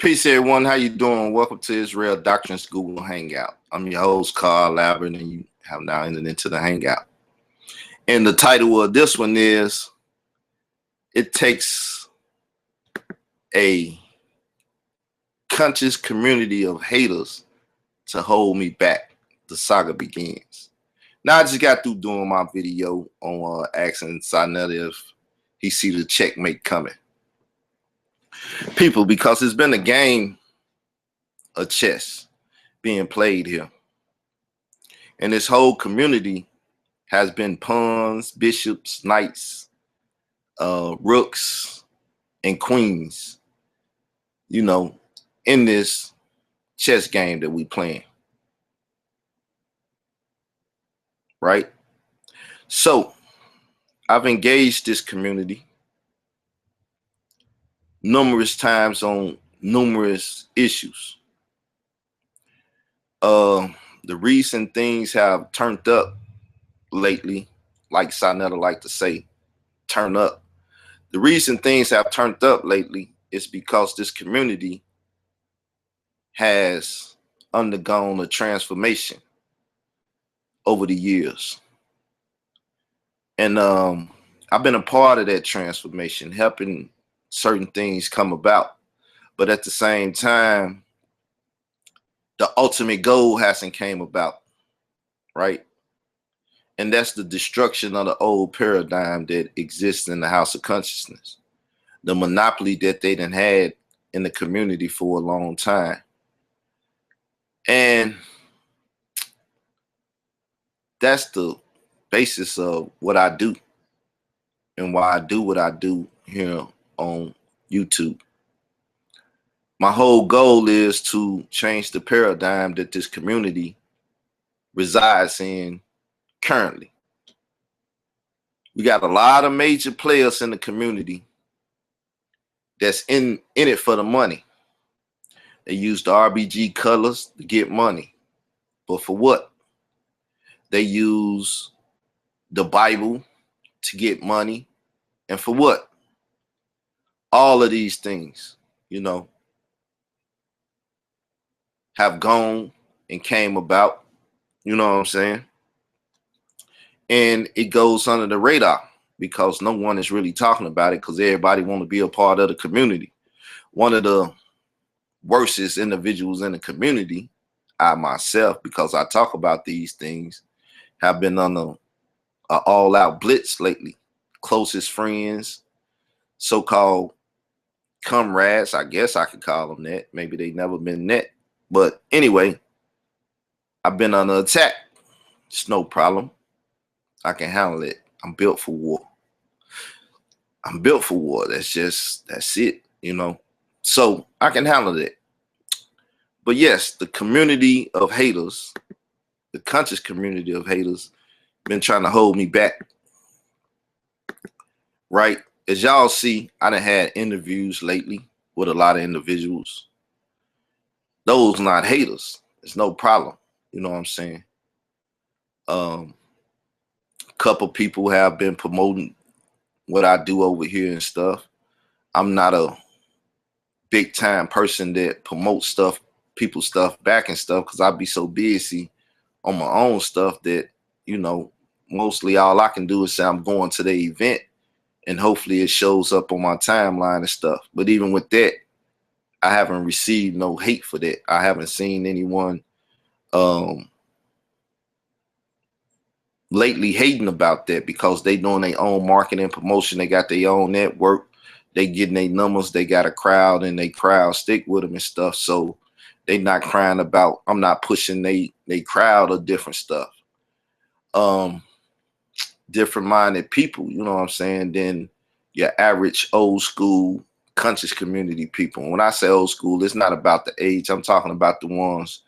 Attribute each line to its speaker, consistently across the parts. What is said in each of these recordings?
Speaker 1: Peace, everyone. How you doing? Welcome to Israel Doctrines Google Hangout. I'm your host, Carl Labert, and you have now entered into the Hangout. And the title of this one is, It Takes a Conscious Community of Haters to Hold Me Back. The saga begins. Now, I just got through doing my video on asking Saga if he see the checkmate coming. People, because it's been a game of chess being played here. And this whole community has been pawns, bishops, knights, rooks, and queens, in this chess game that we playing. Right? So I've engaged this community numerous times on numerous issues. The reason things have turned up lately, like Sinetta like to say, turn up. The reason things have turned up lately is because this community has undergone a transformation over the years. And I've been a part of that transformation, helping certain things come about. But at the same time, the ultimate goal hasn't came about, right? And that's the destruction of the old paradigm that exists in the house of consciousness, the monopoly that they done had in the community for a long time. And that's the basis of what I do and why I do what I do here on YouTube. My whole goal is to change the paradigm that this community resides in currently. We got a lot of major players in the community that's in it for the money. They use the RBG colors to get money. But for what? They use the Bible to get money. And for what? All of these things, have gone and came about. You know what I'm saying? And it goes under the radar because no one is really talking about it because everybody want to be a part of the community. One of the worstest individuals in the community, I myself, because I talk about these things, have been on an all-out blitz lately. Closest friends, so-called comrades, I guess I could call them that. Maybe they never been that. But anyway, I've been under attack. It's no problem. I can handle it. I'm built for war. I'm built for war. That's it, So I can handle it. But yes, the community of haters, the conscious community of haters, been trying to hold me back. Right? As y'all see, I done had interviews lately with a lot of individuals. Those not haters. It's no problem. You know what I'm saying? Couple people have been promoting what I do over here and stuff. I'm not a big time person that promotes stuff, people's stuff back and stuff, because I be so busy on my own stuff that, mostly all I can do is say I'm going to the event and hopefully it shows up on my timeline and stuff. But even with that, I haven't received no hate for that. I haven't seen anyone lately hating about that because they doing their own marketing promotion. They got their own network. They getting their numbers. They got a crowd and they crowd stick with them and stuff. So they not crying about, I'm not pushing they crowd or different stuff. Different minded people, you know what I'm saying, than your average old school conscious community people. When I say old school, it's not about the age. I'm talking about the ones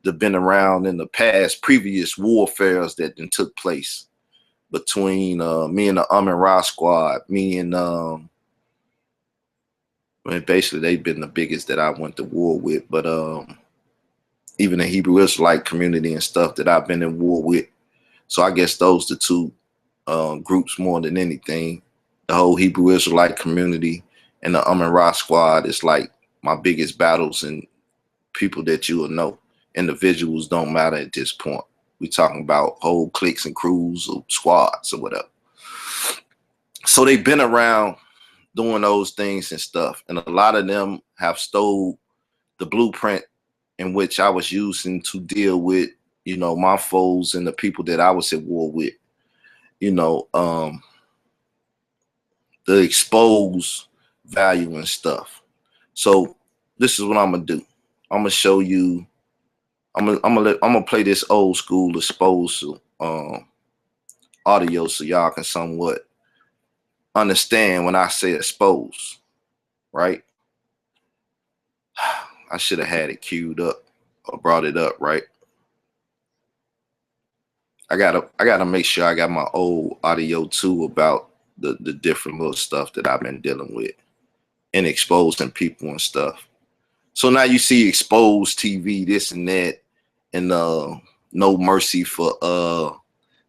Speaker 1: that been around in the past, previous warfares that then took place between me and the Ra squad. Me and basically they've been the biggest that I went to war with, but even the Hebrew Israelite community and stuff that I've been in war with. So I guess those the two groups more than anything. The whole Hebrew Israelite community and the Ra squad is like my biggest battles and people that you will know. Individuals don't matter at this point. We talking about whole cliques and crews or squads or whatever. So they've been around doing those things and stuff. And a lot of them have stole the blueprint in which I was using to deal with, you know, my foes and the people that I was at war with. You know, the exposed value and stuff. So this is what I'm gonna do. I'm gonna show you. I'm gonna play this old school exposed audio so y'all can somewhat understand when I say exposed, right? I should have had it queued up or brought it up, right? I gotta make sure I got my old audio too about the different little stuff that I've been dealing with and exposing people and stuff. So now you see exposed TV, this and that, and no mercy for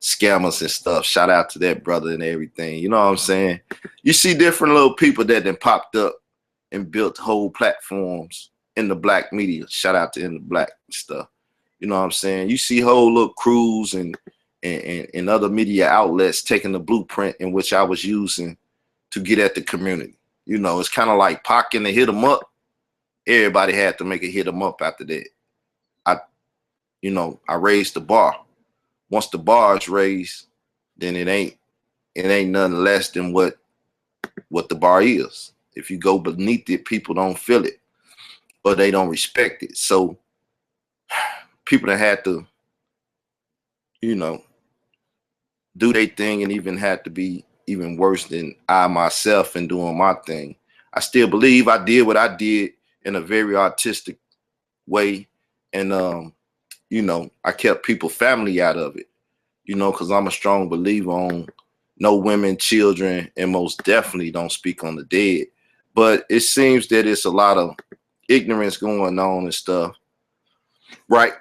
Speaker 1: scammers and stuff. Shout out to that brother and everything. You know what I'm saying? You see different little people that then popped up and built whole platforms in the black media. Shout out to In the Black stuff. You know what I'm saying? You see whole little crews and other media outlets taking the blueprint in which I was using to get at the community. You know, it's kind of like Pac and the hit 'em up. Everybody had to make a hit 'em up after that. I raised the bar. Once the bar is raised, then it ain't nothing less than what the bar is. If you go beneath it, people don't feel it or they don't respect it. So people that had to, you know, do their thing and even had to be even worse than I myself in doing my thing. I still believe I did what I did in a very artistic way. And, you know, I kept people family out of it, you know, because I'm a strong believer on no women, children, and most definitely don't speak on the dead. But it seems that it's a lot of ignorance going on and stuff, right?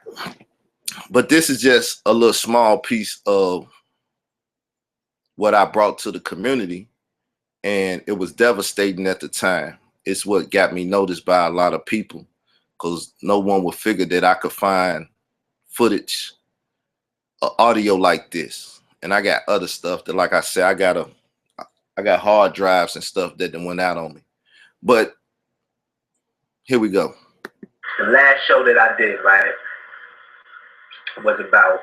Speaker 1: But this is just a little small piece of what I brought to the community, and it was devastating at the time. It's what got me noticed by a lot of people, because no one would figure that I could find footage, audio like this. And I got other stuff that, like I said, I got hard drives and stuff that went out on me. But here we go.
Speaker 2: The last show that I did, right, was about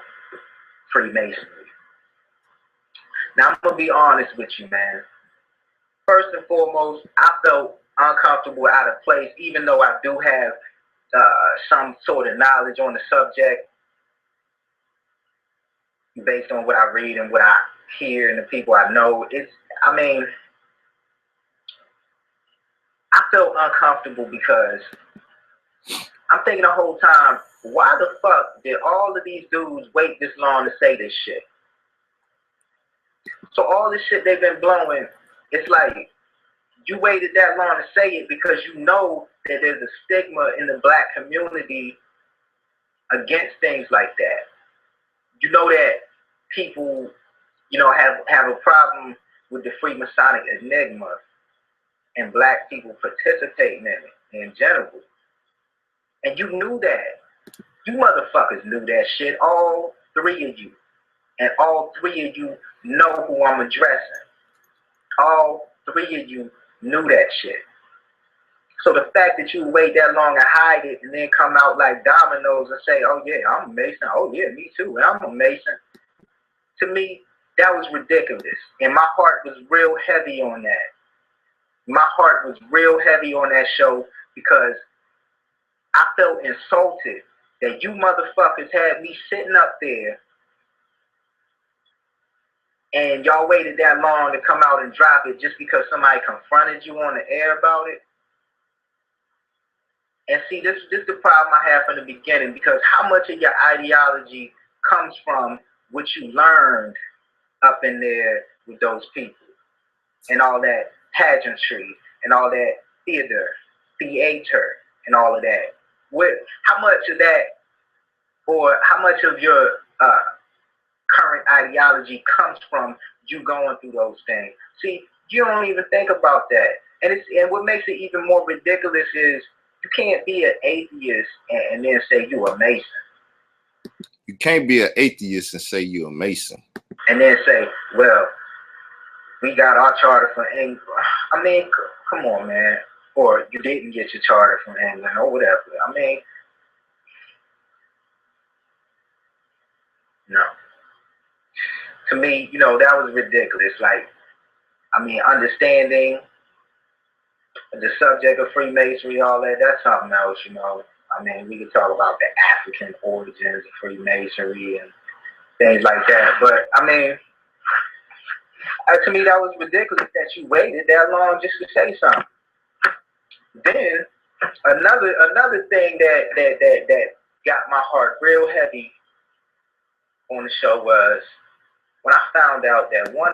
Speaker 2: Freemasonry. Now, I'm going to be honest with you, man. First and foremost, I felt uncomfortable, out of place, even though I do have some sort of knowledge on the subject based on what I read and what I hear and the people I know. I felt uncomfortable because I'm thinking the whole time, why the fuck did all of these dudes wait this long to say this shit? So all this shit they've been blowing, it's like you waited that long to say it because you know that there's a stigma in the black community against things like that. You know that people, you know, have a problem with the Freemasonic enigma and black people participating in it in general. And you knew that. You motherfuckers knew that shit, all three of you. And all three of you know who I'm addressing. All three of you knew that shit. So the fact that you wait that long and hide it and then come out like dominoes and say, oh yeah, I'm a Mason. Oh yeah, me too. And I'm a Mason. To me, that was ridiculous. And my heart was real heavy on that. My heart was real heavy on that show because I felt insulted that you motherfuckers had me sitting up there and y'all waited that long to come out and drop it just because somebody confronted you on the air about it. And see, this is the problem I have from the beginning, because how much of your ideology comes from what you learned up in there with those people and all that pageantry and all that theater and all of that. How much of that, or how much of your current ideology comes from you going through those things? See, you don't even think about that. And what makes it even more ridiculous is you can't be an atheist and then say you're a Mason.
Speaker 1: You can't be an atheist and say you're a Mason.
Speaker 2: And then say, well, we got our charter from England. I mean, come on, man. Or you didn't get your charter from England or whatever. I mean, no. To me, you know, that was ridiculous. Like, I mean, understanding the subject of Freemasonry, all that, that's something else, you know. I mean, we could talk about the African origins of Freemasonry and things like that. But, I mean, to me, that was ridiculous that you waited that long just to say something. Then, another thing that got my heart real heavy on the show was when I found out that one.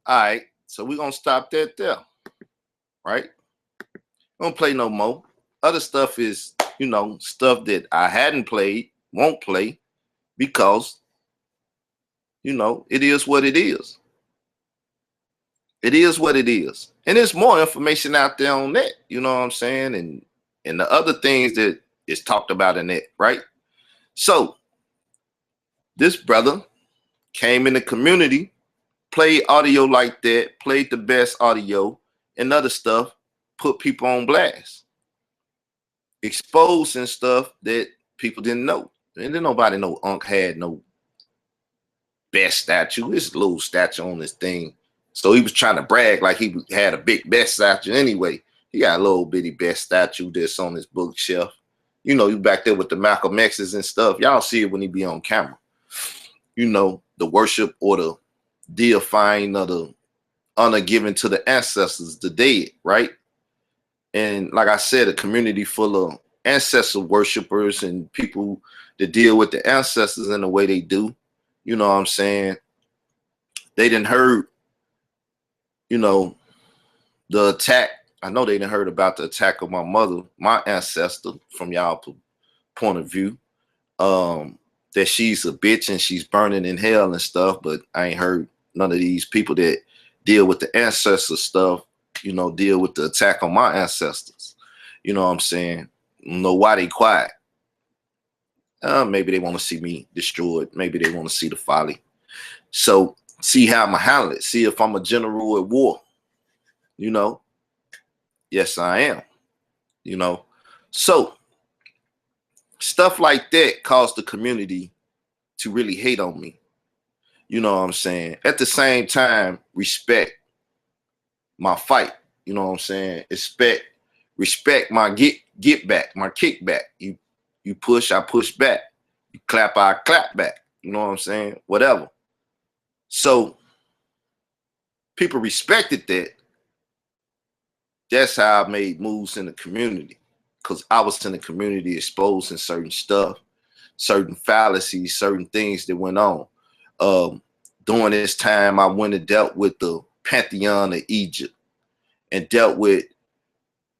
Speaker 1: All right, so we're gonna stop that there, right? Don't play no more. Other stuff is, you know, stuff that I hadn't played, won't play, because, you know, it is what it is. It is what it is. And there's more information out there on that, you know what I'm saying? And the other things that is talked about in it, right? So this brother came in the community, played audio like that, played the best audio and other stuff, put people on blast, exposing stuff that people didn't know. And then nobody know Unc had no best statue. This little statue on this thing. So he was trying to brag like he had a big best statue anyway. He got a little bitty best statue that's on his bookshelf. You know, you back there with the Malcolm X's and stuff. Y'all see it when he be on camera. You know, the worship or the deifying of the honor given to the ancestors, the dead, right? And like I said, a community full of ancestor worshipers and people that deal with the ancestors in the way they do. You know what I'm saying? They didn't heard, you know, the attack. I know they didn't heard about the attack of my mother, my ancestor, from y'all point of view. That she's a bitch and she's burning in hell and stuff, but I ain't heard none of these people that deal with the ancestor stuff, you know, deal with the attack on my ancestors. You know what I'm saying? Know why they quiet. Maybe they want to see me destroyed. Maybe they want to see the folly. So see how I'm handle it. See if I'm a general at war. You know? Yes, I am. You know? So stuff like that caused the community to really hate on me. You know what I'm saying? At the same time, respect my fight. You know what I'm saying? Respect my get back, my kickback. You push, I push back. You clap, I clap back. You know what I'm saying? Whatever. So people respected that. That's how I made moves in the community. Because I was in the community exposing certain stuff, certain fallacies, certain things that went on. During this time, I went and dealt with the pantheon of Egypt and dealt with,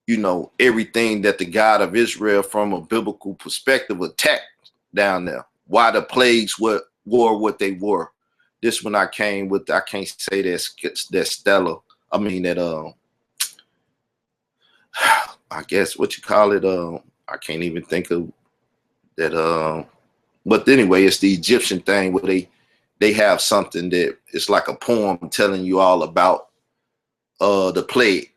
Speaker 1: you know, everything that the God of Israel from a biblical perspective attacked down there. Why the plagues were what they were. This when I came with, I can't say that Stella. I mean that I guess what you call it. I can't even think of that. But anyway, it's the Egyptian thing where they have something that it's like a poem telling you all about the plague,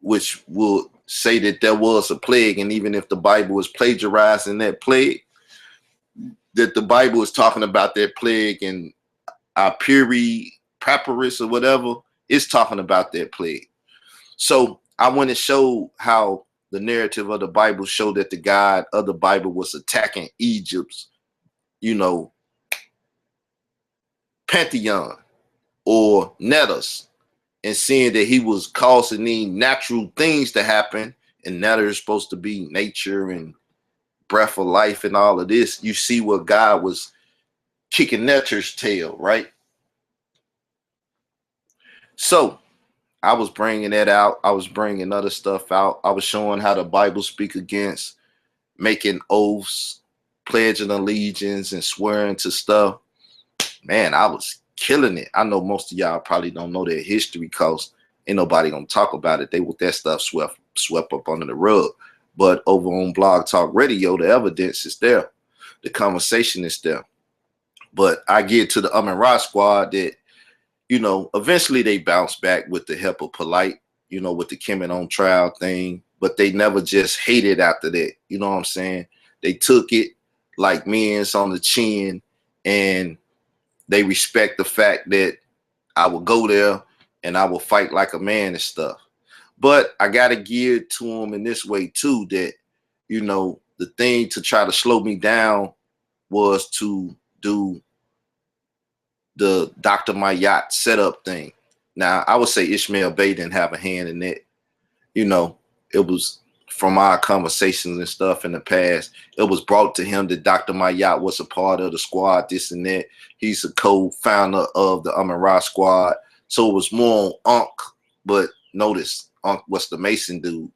Speaker 1: which will say that there was a plague, and even if the Bible was plagiarizing that plague, that the Bible is talking about that plague, and Papyrus or whatever is talking about that plague. So I went and showed how the narrative of the Bible showed that the God of the Bible was attacking Egypt's, you know, pantheon or Netters, and seeing that he was causing these natural things to happen, and Netter is supposed to be nature and breath of life and all of this. You see what God was kicking Netter's tail, right? So I was bringing that out. I was bringing other stuff out. I was showing how the Bible speak against making oaths, pledging allegiance, and swearing to stuff. Man, I was killing it. I know most of y'all probably don't know that history, because ain't nobody gonna talk about it. They want that stuff swept up under the rug. But over on Blog Talk Radio, the evidence is there, the conversation is there. But I get to the Ra squad that, eventually they bounce back with the help of Polite, with the Kemet on trial thing, but they never just hated after that. You know what I'm saying? They took it like men's on the chin, and they respect the fact that I will go there and I will fight like a man and stuff. But I got to give to them in this way too, that, the thing to try to slow me down was to do the Dr. Mayat setup thing. Now, I would say Ishmael Bey didn't have a hand in it. It was from our conversations and stuff in the past. It was brought to him that Dr. Mayat was a part of the squad, this and that. He's a co-founder of the Ra squad. So it was more on Unc, but notice Unc was the Mason dude.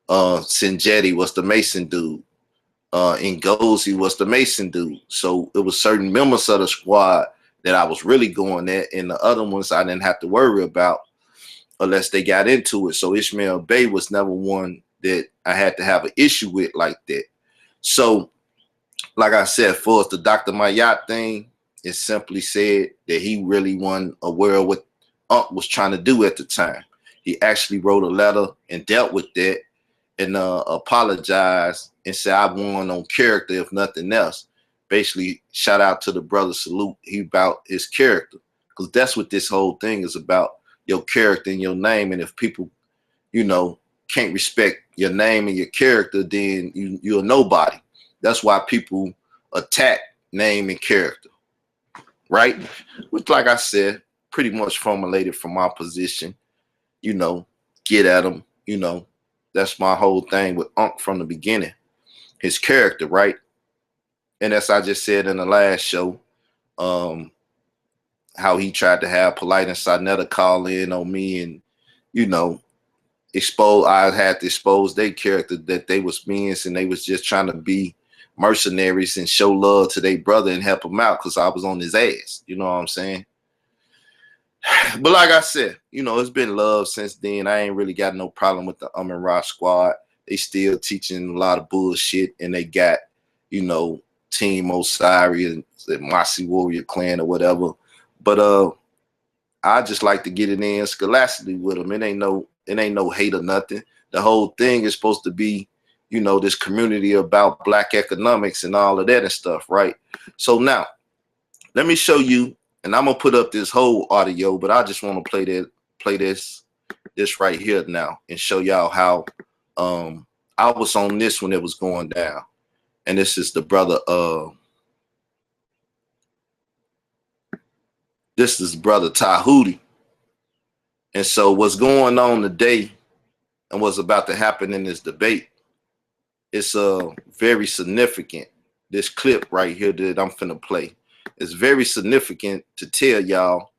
Speaker 1: Sinjetti was the Mason dude. Ngozi was the Mason dude. So it was certain members of the squad that I was really going at, and the other ones I didn't have to worry about unless they got into it. So Ishmael Bey was never one that I had to have an issue with like that. So, like I said, for us, the Dr. Mayat thing, it simply said that he really wasn't aware of what Unc was trying to do at the time. He actually wrote a letter and dealt with that and apologized and said, I won on character, if nothing else. Basically, shout out to the brother, salute he about his character, because that's what this whole thing is about, your character and your name. And if people, can't respect your name and your character, then you're a nobody. That's why people attack name and character, right? Which, like I said, pretty much formulated from my position, get at them, that's my whole thing with Unc from the beginning, his character, right? And as I just said in the last show, how he tried to have Polite and Sarnetta call in on me and, I had to expose their character, that they was beings and they was just trying to be mercenaries and show love to their brother and help him out because I was on his ass. You know what I'm saying? But like I said, it's been love since then. I ain't really got no problem with the Ra squad. They still teaching a lot of bullshit, and they got, Team Osiris and the Masi Warrior Clan or whatever. But I just like to get it in scholastically with them. It ain't no hate or nothing. The whole thing is supposed to be, this community about Black economics and all of that and stuff, right? So now, let me show you, and I'm gonna put up this whole audio, but I just want to play this right here now and show y'all how I was on this when it was going down. And this is the brother this is brother Tahuti. And so what's going on today and what's about to happen in this debate, it's very significant. This clip right here that I'm finna play is very significant to tell y'all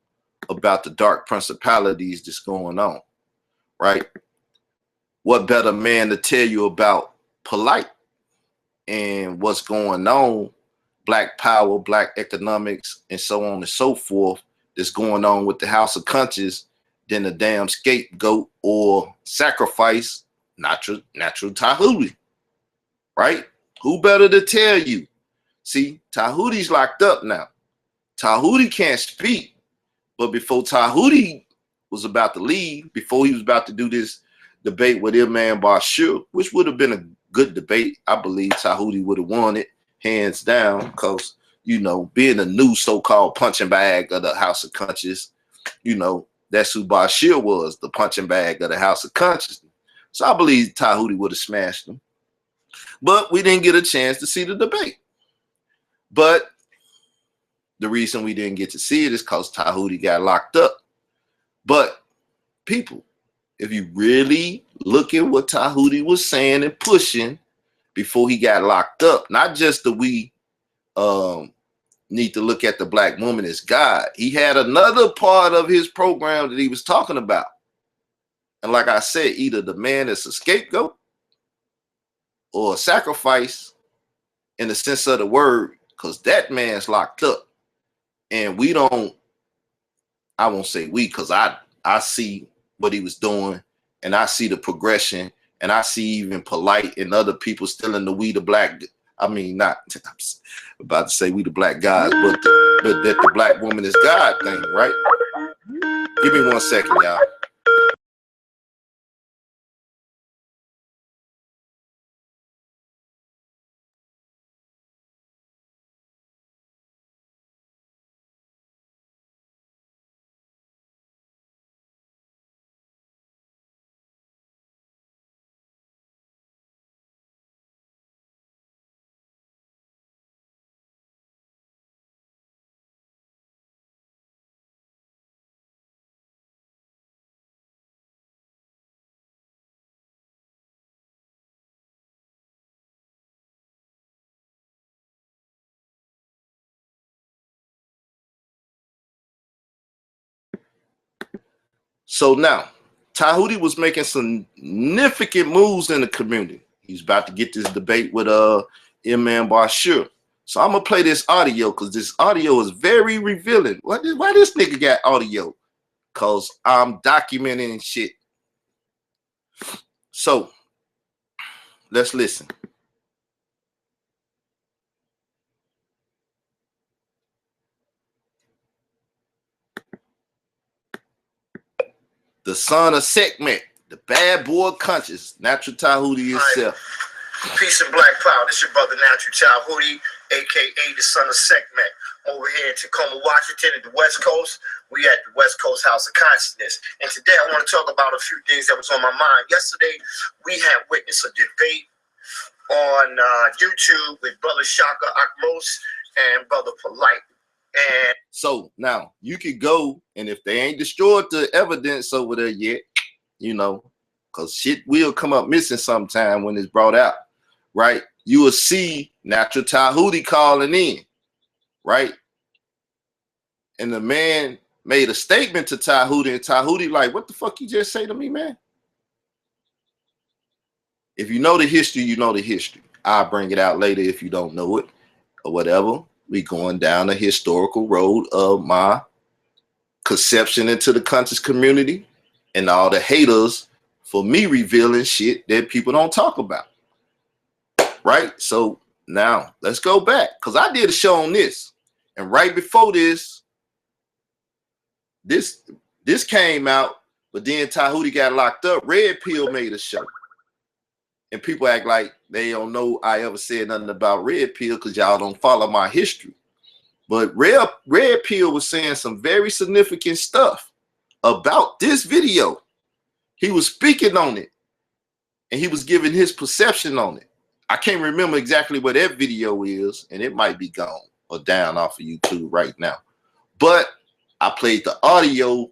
Speaker 1: about the dark principalities that's going on, right? What better man to tell you about Polite and what's going on, Black power, Black economics, and so on and so forth, that's going on with the House of Conscience than a damn scapegoat or sacrifice, natural Tahuti, right? Who better to tell you? See, Tahuti's locked up now. Tahuti can't speak, but before Tahuti was about to leave, before he was about to do this debate with Imam Bashir, which would have been a good debate, I believe Tahuti would have won it hands down, because being a new so-called punching bag of the House of Conscience, that's who Bashir was, the punching bag of the House of Consciousness. So I believe Tahuti would have smashed him. But we didn't get a chance to see the debate. But the reason we didn't get to see it is because Tahuti got locked up. But people, if you really look at what Tahuti was saying and pushing before he got locked up, not just that we need to look at the Black woman as God. He had another part of his program that he was talking about. And like I said, either the man is a scapegoat or a sacrifice in the sense of the word, because that man's locked up. And we don't, I won't say we, because I see what he was doing, and I see the progression, and I see even Polite and other people still in the we the black. I mean, not I'm about to say we the black guys, but that the black woman is God thing, right? Give me 1 second, y'all. So now, Tahuti was making significant moves in the community. He's about to get this debate with Imam Bashir. So I'm gonna play this audio because this audio is very revealing. Why this nigga got audio? Cause I'm documenting shit. So let's listen. The son of Sekhmet, the bad boy conscious, Natural Tahuti himself.
Speaker 3: Peace and black power. This your brother Natural Tahuti, aka the son of Sekhmet, over here in Tacoma, Washington, at the West Coast. We at the West Coast House of Consciousness, and today I want to talk about a few things that was on my mind. Yesterday, we had witnessed a debate on YouTube with brother Shaka Akmos and brother Polite. And
Speaker 1: so now you could go, and if they ain't destroyed the evidence over there yet, you know, because shit will come up missing sometime when it's brought out, right? You will see Natural Tahuti calling in, right? And the man made a statement to Tahuti, and Tahuti like, what the fuck you just say to me, man? If you know the history, you know the history. I'll bring it out later if you don't know it or whatever. We going down the historical road of my conception into the conscious community and all the haters for me revealing shit that people don't talk about, right? So now let's go back, because I did a show on this, and right before this came out, but then Tahuti got locked up. Red Pill made a show, and people act like they don't know I ever said nothing about Red Pill because y'all don't follow my history. But Red Pill was saying some very significant stuff about this video. He was speaking on it, and he was giving his perception on it. I can't remember exactly what that video is, and it might be gone or down off of YouTube right now. But I played the audio,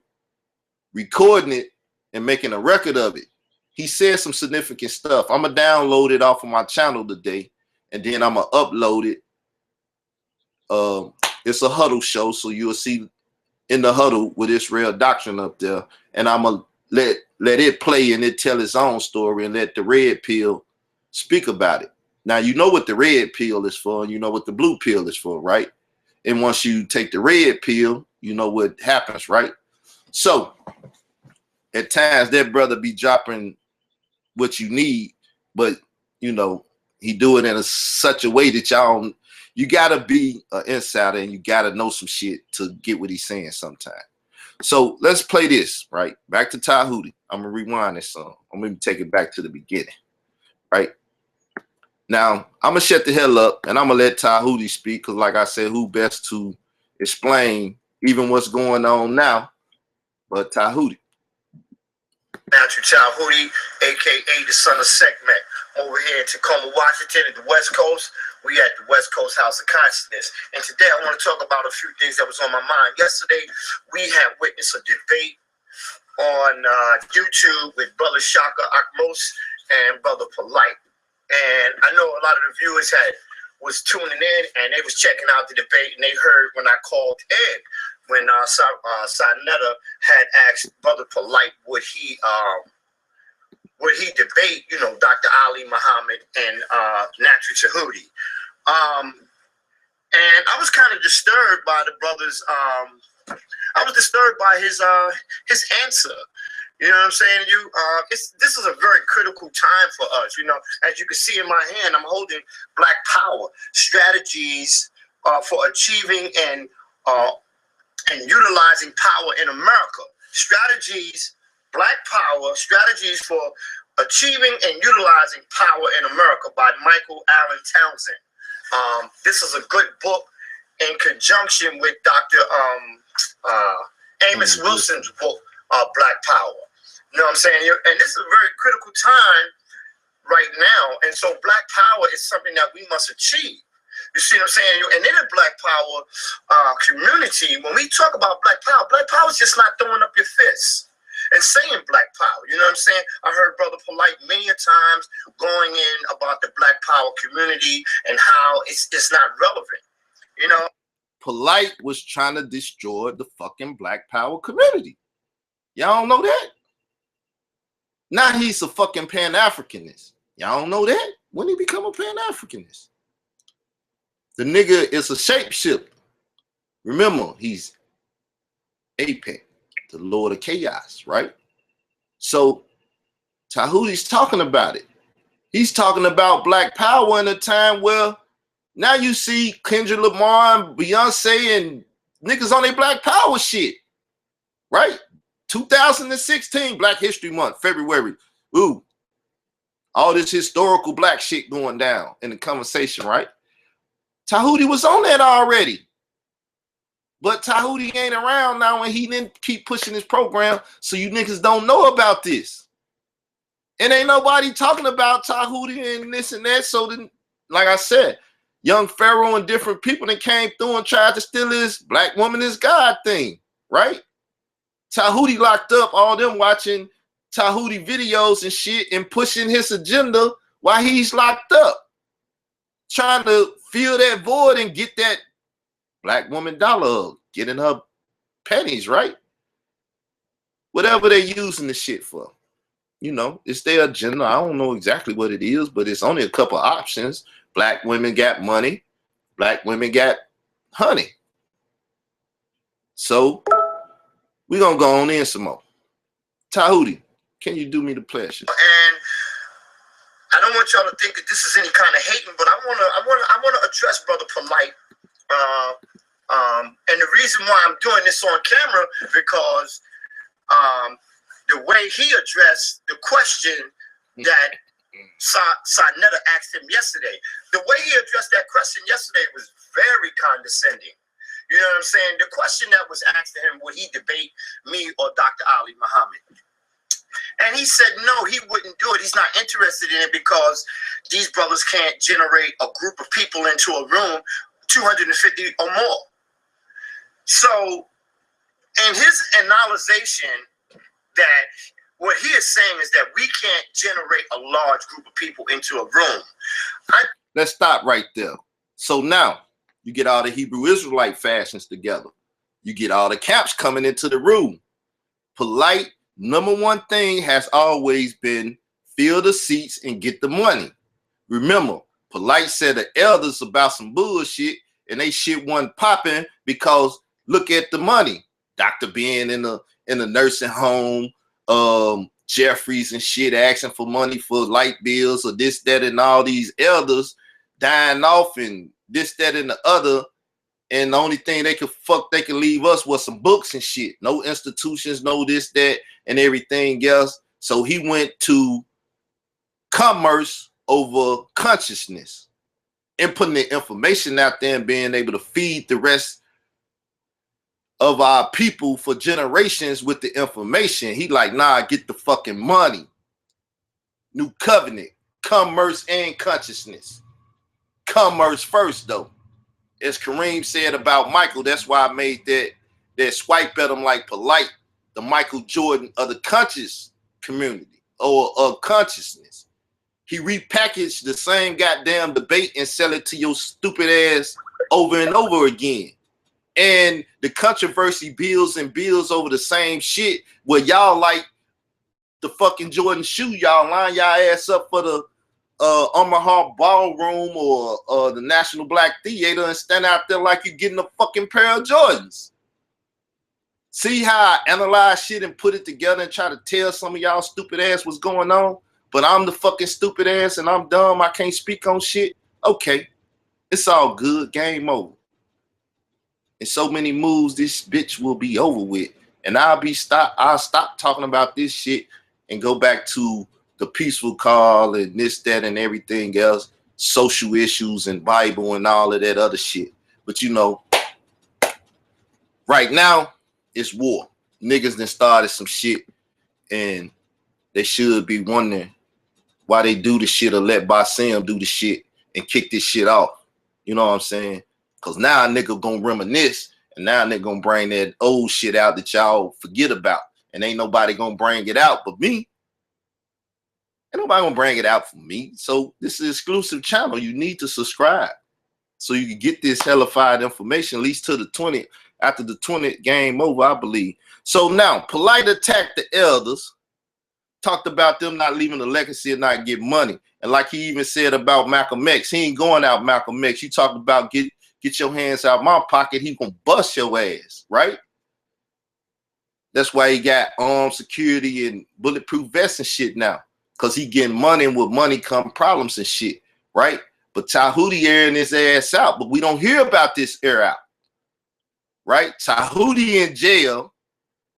Speaker 1: recording it, and making a record of it. He said some significant stuff. I'm going to download it off of my channel today, and then I'm going to upload it. It's a huddle show, so you'll see in the huddle with Israel Doctrine up there, and I'm going to let it play and it tell its own story, and let the Red Pill speak about it. Now, you know what the red pill is for, and you know what the blue pill is for, right? And once you take the red pill, you know what happens, right? So at times that brother be dropping what you need, but you know, he do it in such a way that you gotta be an insider and you gotta know some shit to get what he's saying sometimes. So let's play this, right? Back to Tahuti. I'm gonna rewind this song. I'm gonna take it back to the beginning, right? Now, I'm going to shut the hell up, and I'm going to let Tahuti speak, because like I said, who best to explain even what's going on now but Tahuti.
Speaker 3: Natural Tahuti, a.k.a. the son of Sekhmet, over here in Tacoma, Washington, at the West Coast. We at the West Coast House of Consciousness. And today I want to talk about a few things that was on my mind. Yesterday, we had witnessed a debate on YouTube with brother Shaka Akmos and brother Polite. And I know a lot of the viewers was tuning in, and they was checking out the debate, and they heard when I called in, when Sanetta had asked brother Polite would he debate, you know, Dr. Ali Muhammad and Natural Tahuti. And I was kind of disturbed by the brother's I was disturbed by his answer. You know what I'm saying to you? This is a very critical time for us. You know, as you can see in my hand, I'm holding Black Power strategies for achieving and utilizing power in America. Strategies, Black Power strategies for achieving and utilizing power in America by Michael Allen Townsend. This is a good book in conjunction with Dr. Amos Wilson's book, Black Power. You know what I'm saying? And this is a very critical time right now. And so Black Power is something that we must achieve. You see what I'm saying? And in the Black Power community, when we talk about Black Power is just not throwing up your fists and saying Black Power. You know what I'm saying? I heard Brother Polite many a times going in about the Black Power community and how it's not relevant. You know?
Speaker 1: Polite was trying to destroy the fucking Black Power community. Y'all don't know that? Now he's a fucking Pan-Africanist. Y'all don't know that? When he become a Pan-Africanist? The nigga is a shapeshifter. Remember, he's Apec, the Lord of Chaos, right? So Tahuti's talking about it. He's talking about Black Power in a time where now you see Kendrick Lamar and Beyonce and niggas on their Black Power shit, right? 2016, Black History Month, February. Ooh, all this historical black shit going down in the conversation, right? Tahuti was on that already. But Tahuti ain't around now and he didn't keep pushing his program, so you niggas don't know about this. And ain't nobody talking about Tahuti and this and that. So then, like I said, Young Pharaoh and different people that came through and tried to steal his Black woman is God thing, right? Tahuti locked up, all them watching Tahuti videos and shit and pushing his agenda while he's locked up, trying to fill that void and get that Black woman dollar, getting her pennies, right? Whatever they're using the shit for. You know, it's their agenda. I don't know exactly what it is, but it's only a couple options. Black women got money. Black women got honey. So we're going to go on in some more. Tahuti, can you do me the pleasure?
Speaker 3: And I don't want y'all to think that this is any kind of hating, but I want to address Brother Polite. And the reason why I'm doing this on camera because the way he addressed the question that Sarnetta asked him yesterday, the way he addressed that question yesterday was very condescending. You know what I'm saying? The question that was asked to him, would he debate me or Dr. Ali Muhammad? And he said, no, he wouldn't do it. He's not interested in it because these brothers can't generate a group of people into a room, 250 or more. So in his analysis that what he is saying is that we can't generate a large group of people into a room.
Speaker 1: Let's stop right there. So now you get all the Hebrew Israelite fashions together. You get all the camps coming into the room. Polite, number one thing has always been fill the seats and get the money. Remember, Polite said the elders about some bullshit and they shit wasn't popping because look at the money. Dr. Ben in the nursing home, Jeffries and shit asking for money for light bills or this, that, and all these elders dying off and this, that, and the other. And the only thing they could leave us was some books and shit. No institutions, no this, that, and everything else. So he went to commerce over consciousness and putting the information out there and being able to feed the rest of our people for generations with the information. He like, nah, get the fucking money. New covenant, commerce and consciousness. Commerce first, though. As Kareem said about Michael, that's why I made that swipe at him like Polite, the Michael Jordan of the conscious community or of consciousness. He repackaged the same goddamn debate and sell it to your stupid ass over and over again. And the controversy builds and builds over the same shit where y'all like the fucking Jordan shoe, y'all line y'all ass up for the Omaha Ballroom or the National Black Theater and stand out there like you're getting a fucking pair of Jordans. See how I analyze shit and put it together and try to tell some of y'all stupid ass what's going on? But I'm the fucking stupid ass and I'm dumb. I can't speak on shit. Okay. It's all good. Game over. In so many moves, this bitch will be over with. And I'll stop talking about this shit and go back to the peaceful call and this, that, and everything else, social issues and Bible and all of that other shit. But you know, right now, it's war. Niggas done started some shit and they should be wondering why they do the shit or let Basim do the shit and kick this shit off. You know what I'm saying? Because now a nigga gonna reminisce and now they gonna bring that old shit out that y'all forget about. And ain't nobody gonna bring it out but me. Ain't nobody gonna bring it out for me. So this is an exclusive channel. You need to subscribe so you can get this hellified information at least to the 20th. After the 20th game over, I believe. So now, Polite attacked the elders, talked about them not leaving a legacy and not get money. And like he even said about Malcolm X, he ain't going out Malcolm X. You talked about get your hands out my pocket, he gonna bust your ass, right? That's why he got armed security and bulletproof vests and shit now. Because he getting money, and with money come problems and shit, right? But Tahuti airing his ass out, but we don't hear about this air out. Right? Tahuti in jail,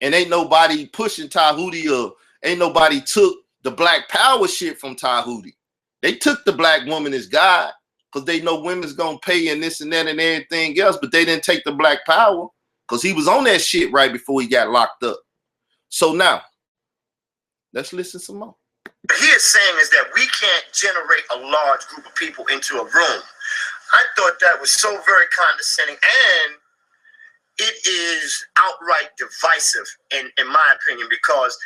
Speaker 1: and ain't nobody pushing Tahuti or ain't nobody took the black power shit from Tahuti. They took the black woman as God because they know women's gonna pay and this and that and everything else, but they didn't take the black power because he was on that shit right before he got locked up. So now, let's listen some more.
Speaker 3: He is saying is that we can't generate a large group of people into a room. I thought that was so very condescending, and it is outright divisive, in my opinion, because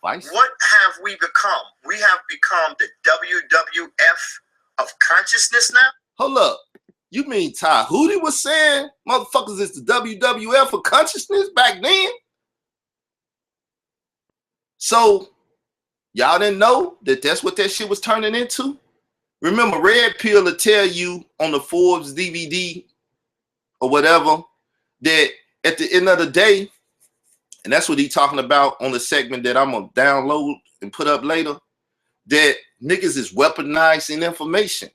Speaker 1: Divisive?
Speaker 3: What have we become? We have become the WWF of consciousness now?
Speaker 1: Hold up. You mean Tahuti was saying, motherfuckers, it's the WWF of consciousness back then? So, y'all didn't know that that's what that shit was turning into? Remember, Red Pill will tell you on the Forbes DVD or whatever, that at the end of the day, and that's what he talking about on the segment that I'm gonna download and put up later, that niggas is weaponizing information.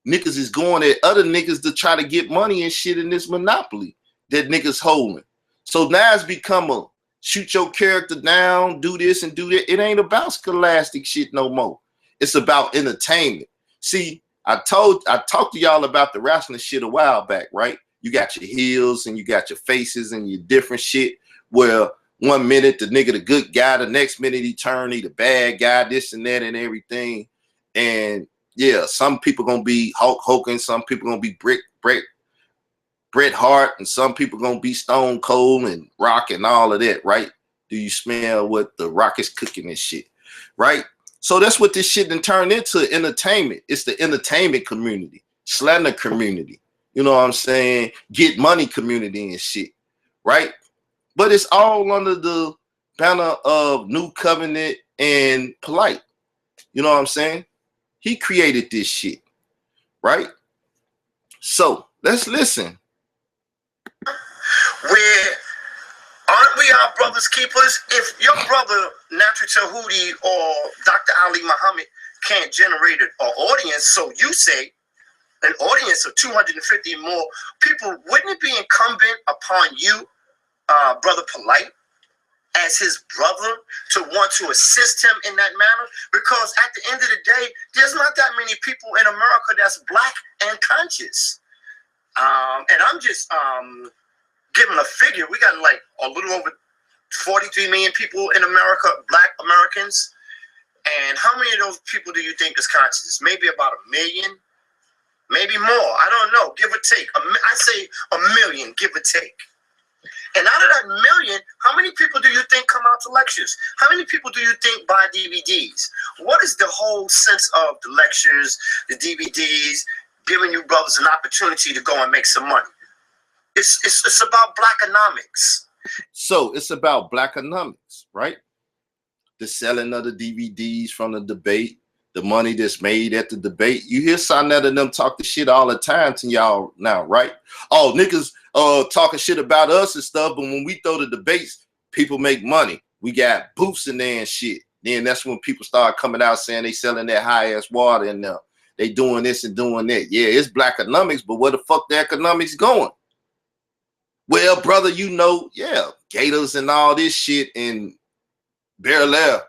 Speaker 1: Niggas is going at other niggas to try to get money and shit in this monopoly that niggas holding. So now it's become a shoot your character down, do this and do that. It ain't about scholastic shit no more. It's about entertainment. See, I talked to y'all about the wrestling shit a while back, right? You got your heels and you got your faces and your different shit where 1 minute the nigga the good guy, the next minute he turn he the bad guy, this and that and everything. And yeah, some people gonna be Hulk Hogan, some people gonna be Bret Hart, and some people gonna be Stone Cold and Rock and all of that, right? Do you smell what the Rock is cooking and shit, right? So that's what this shit then turned into, entertainment. It's the entertainment community, slander community. You know what I'm saying? Get money community and shit, right? But it's all under the banner of New Covenant and Polite. You know what I'm saying? He created this shit, right? So let's listen.
Speaker 3: Where aren't we our brother's keepers? If your brother Natural Tahuti or Dr. Ali Muhammad can't generate an audience, so you say an audience of 250 more people, wouldn't it be incumbent upon you, Brother Polite, as his brother, to want to assist him in that manner? Because at the end of the day, there's not that many people in America that's black and conscious. And I'm just giving a figure. We got like a little over 43 million people in America, black Americans. And how many of those people do you think is conscious? Maybe about 1 million, maybe more. I don't know, give or take. I say 1 million, give or take. And out of that 1 million, how many people do you think come out to lectures? How many people do you think buy DVDs? What is the whole sense of the lectures, the DVDs, giving you brothers an opportunity to go and make some money? It's about blackonomics.
Speaker 1: So it's about blackonomics, right? The selling of the DVDs from the debate, the money that's made at the debate. You hear Sonetta and them talk the shit all the time to y'all now, right? Oh, niggas talking shit about us and stuff, but when we throw the debates, People make money. We got booths in there and shit. Then that's when people start coming out saying they selling that high ass water and they doing this and doing that. Yeah, it's black economics, but where the fuck the economics going? Well, brother, you know, yeah, Gators and all this shit in Verily,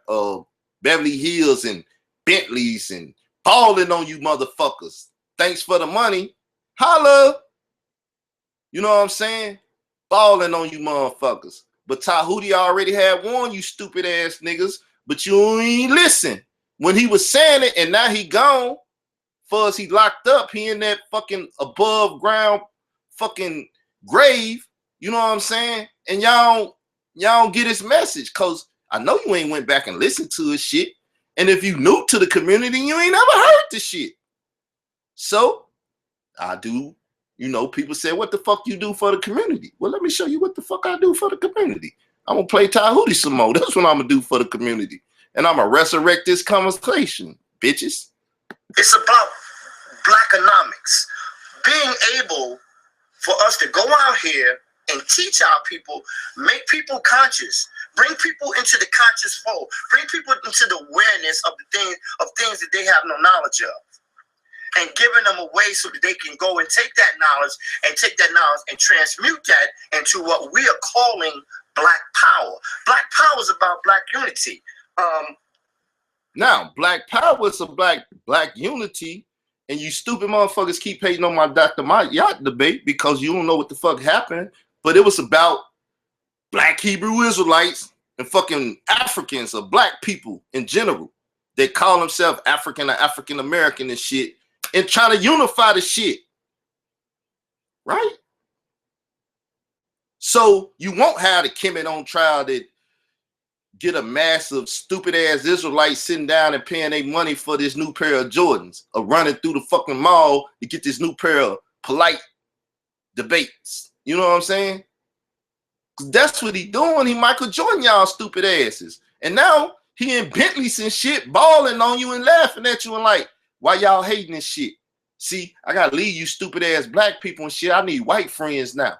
Speaker 1: Beverly Hills and Bentleys and balling on you motherfuckers. Thanks for the money. Holla. You know what I'm saying? Balling on you motherfuckers. But Tahuti already had warned you stupid ass niggas, but you ain't listen. When he was saying it and now he gone, fuzz he locked up, he in that fucking above ground fucking grave, you know what I'm saying? And y'all don't get his message, cause I know you ain't went back and listened to his shit. And if you new to the community, you ain't never heard the shit. So I do, you know, people say, what the fuck you do for the community? Well, let me show you what the fuck I do for the community. I'm gonna play Tahuti some more. That's what I'm gonna do for the community. And I'm gonna resurrect this conversation, bitches.
Speaker 3: It's about blackonomics. Being able for us to go out here and teach our people, make people conscious, bring people into the conscious fold, bring people into the awareness of the things that they have no knowledge of, and giving them a way so that they can go and take that knowledge and transmute that into what we are calling black power. Black power is about black unity.
Speaker 1: Now, black power is a black unity, and you stupid motherfuckers keep hating on my Dr. Yacht debate because you don't know what the fuck happened. But it was about black Hebrew Israelites and fucking Africans or black people in general. They call themselves African or African American and shit and trying to unify the shit. Right? So you won't have the Kemet on trial that get a massive stupid ass Israelite sitting down and paying their money for this new pair of Jordans or running through the fucking mall to get this new pair of polite debates. You know what I'm saying? That's what he doing. He Michael Jordan y'all stupid asses. And now he in Bentleys and shit balling on you and laughing at you and like, why y'all hating this shit? See, I gotta leave you stupid ass black people and shit. I need white friends now.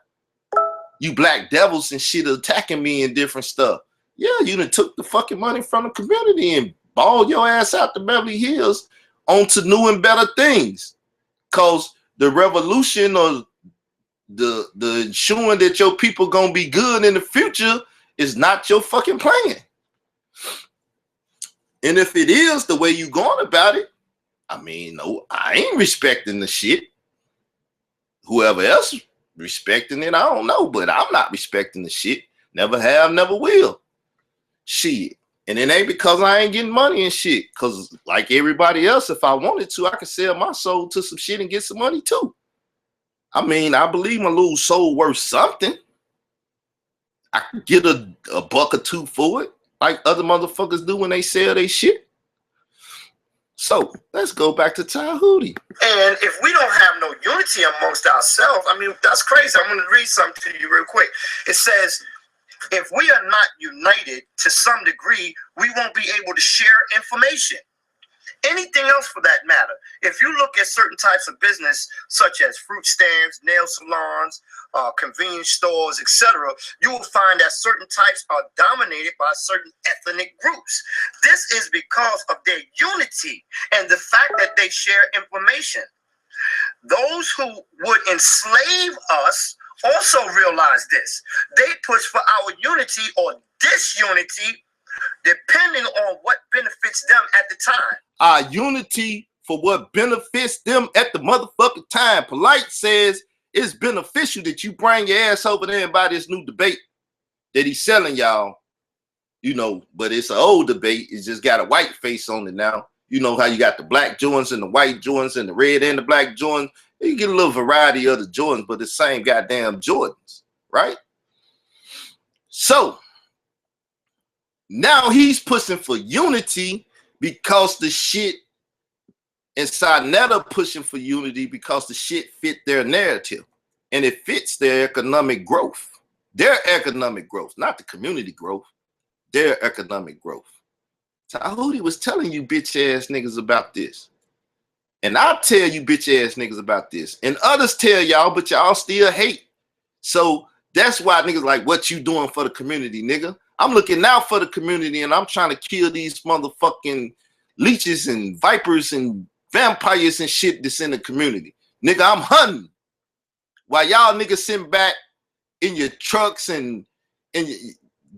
Speaker 1: You black devils and shit attacking me and different stuff. Yeah, you done took the fucking money from the community and balled your ass out to Beverly Hills onto new and better things. Cause the revolution or the ensuring that your people gonna be good in the future is not your fucking plan. And if it is the way you going about it, I mean, no, I ain't respecting the shit. Whoever else respecting it, I don't know, but I'm not respecting the shit. Never have, never will. Shit. And it ain't because I ain't getting money and shit. Because like everybody else, if I wanted to, I could sell my soul to some shit and get some money too. I mean, I believe my little soul worth something. I could get a buck or two for it, like other motherfuckers do when they sell their shit. So let's go back to Tahuti.
Speaker 3: And if we don't have no unity amongst ourselves, I mean, that's crazy. I'm going to read something to you real quick. It says, if we are not united to some degree, we won't be able to share information. Anything else for that matter. If you look at certain types of business, such as fruit stands, nail salons, convenience stores, etc., you will find that certain types are dominated by certain ethnic groups. This is because of their unity and the fact that they share information. Those who would enslave us also realize this. They push for our unity or disunity, depending on what benefits them at the time.
Speaker 1: Our unity for what benefits them at the motherfucking time. Polite says it's beneficial that you bring your ass over there and buy this new debate that he's selling y'all, you know, but it's an old debate. It's just got a white face on it now. You know how you got the black Jordans and the white Jordans and the red and the black Jordans. You get a little variety of the Jordans, but the same goddamn Jordans, right? So now he's pushing for unity because the shit inside Netta pushing for unity because the shit fit their narrative and it fits their economic growth. Their economic growth, not the community growth, their economic growth. Tahuti was telling you bitch ass niggas about this. And I'll tell you bitch ass niggas about this. And others tell y'all, but y'all still hate. So That's why niggas like, what you doing for the community, nigga? I'm looking out for the community and I'm trying to kill these motherfucking leeches and vipers and vampires and shit that's in the community. Nigga, I'm hunting. While y'all niggas sitting back in your trucks and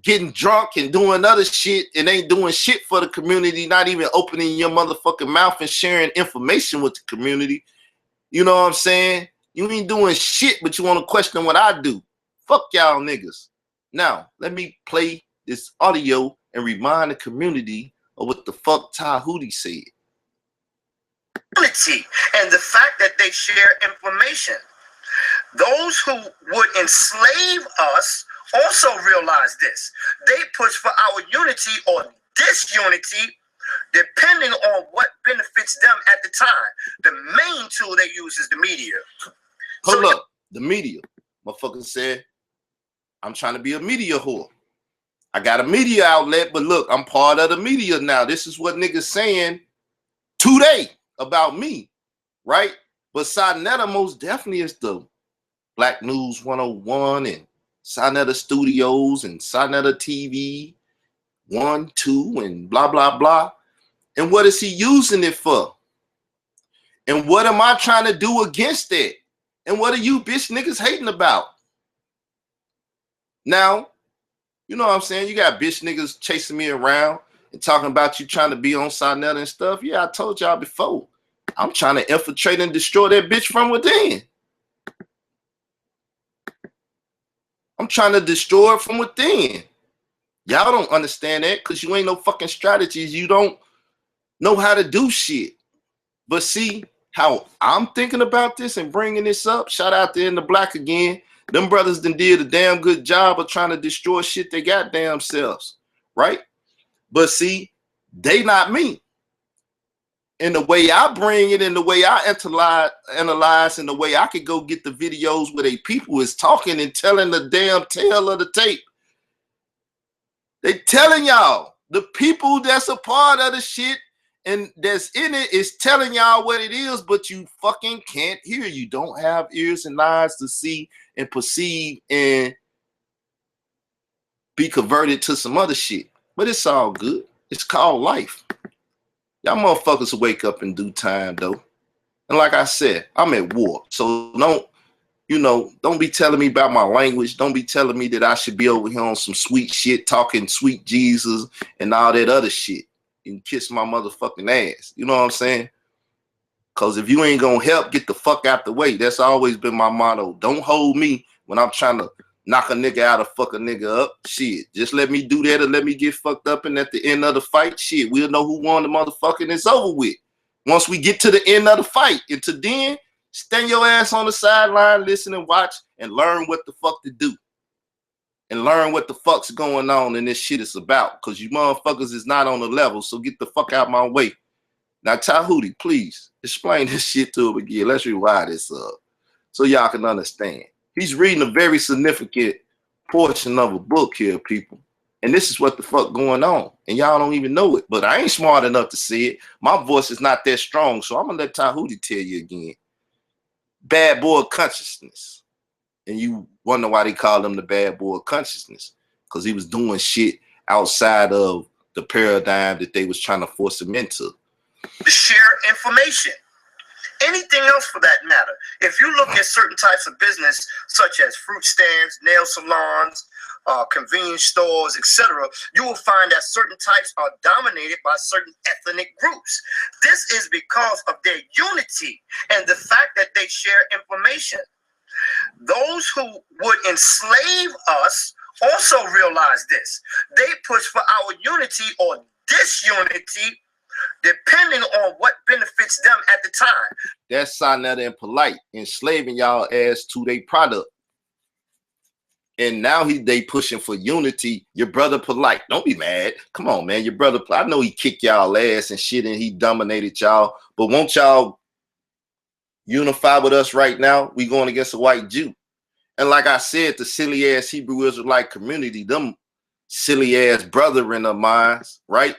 Speaker 1: getting drunk and doing other shit and ain't doing shit for the community, not even opening your motherfucking mouth and sharing information with the community. You know what I'm saying? You ain't doing shit, but you want to question what I do. Fuck y'all niggas. Now, let me play this audio and remind the community of what the fuck Tahuti said.
Speaker 3: And the fact that they share information. Those who would enslave us also realize this. They push for our unity or disunity depending on what benefits them at the time. The main tool they use is the media.
Speaker 1: Hold up, the media. Motherfucker said, I'm trying to be a media whore. I got a media outlet, but look, I'm part of the media now. This is what niggas saying today about me, right? But Sonetta most definitely is the Black News 101 and Sonetta Studios and Sonetta TV 1, 2, and blah, blah, blah. And what is he using it for? And what am I trying to do against it? And what are you bitch niggas hating about? Now, you know what I'm saying? You got bitch niggas chasing me around and talking about you trying to be on Sonetta and stuff. Yeah, I told y'all before. I'm trying to infiltrate and destroy that bitch from within. I'm trying to destroy it from within. Y'all don't understand that because you ain't no fucking strategies. You don't know how to do shit. But see how I'm thinking about this and bringing this up. Shout out to In the Black again. Them brothers done did a damn good job of trying to destroy shit they got damn selves, right? But see, they not me. And the way I bring it and the way I analyze and the way I could go get the videos where they people is talking and telling the damn tale of the tape. They telling y'all, the people that's a part of the shit and that's in it is telling y'all what it is, but you fucking can't hear. You don't have ears and eyes to see and perceive and be converted to some other shit. But it's all good. It's called life. Y'all motherfuckers will wake up in due time, though. And like I said, I'm at war. So don't be telling me about my language. Don't be telling me that I should be over here on some sweet shit, talking sweet Jesus and all that other shit. And kiss my motherfucking ass. You know what I'm saying? Because if you ain't going to help, get the fuck out the way. That's always been my motto. Don't hold me when I'm trying to knock a nigga out or fuck a nigga up. Shit, just let me do that or let me get fucked up. And at the end of the fight, shit, we'll know who won the motherfucking it's over with. Once we get to the end of the fight. Until then, stand your ass on the sideline, listen and watch, and learn what the fuck to do. And learn what the fuck's going on and this shit is about. Because you motherfuckers is not on the level, so get the fuck out my way. Now, Tahuti, please, explain this shit to him again. Let's rewind this up so y'all can understand. He's reading a very significant portion of a book here, people. And this is what the fuck going on. And y'all don't even know it. But I ain't smart enough to see it. My voice is not that strong, so I'm going to let Tahuti tell you again. Bad boy consciousness. And you wonder why they call him the bad boy consciousness. Because he was doing shit outside of the paradigm that they was trying to force him into.
Speaker 3: To share information. Anything else for that matter. If you look at certain types of business, such as fruit stands, nail salons, convenience stores, etc., you will find that certain types are dominated by certain ethnic groups. This is because of their unity and the fact that they share information. Those who would enslave us also realize this. They push for our unity or disunity depending on what benefits them at the time.
Speaker 1: That's Sonetta and Polite, enslaving y'all ass to their product. And now they pushing for unity. Your brother Polite, don't be mad. Come on, man. Your brother, I know he kicked y'all ass and shit and he dominated y'all, but won't y'all unify with us right now? We going against a white Jew. And like I said, the silly ass Hebrew Israelite community, them silly ass brethren of mine, right?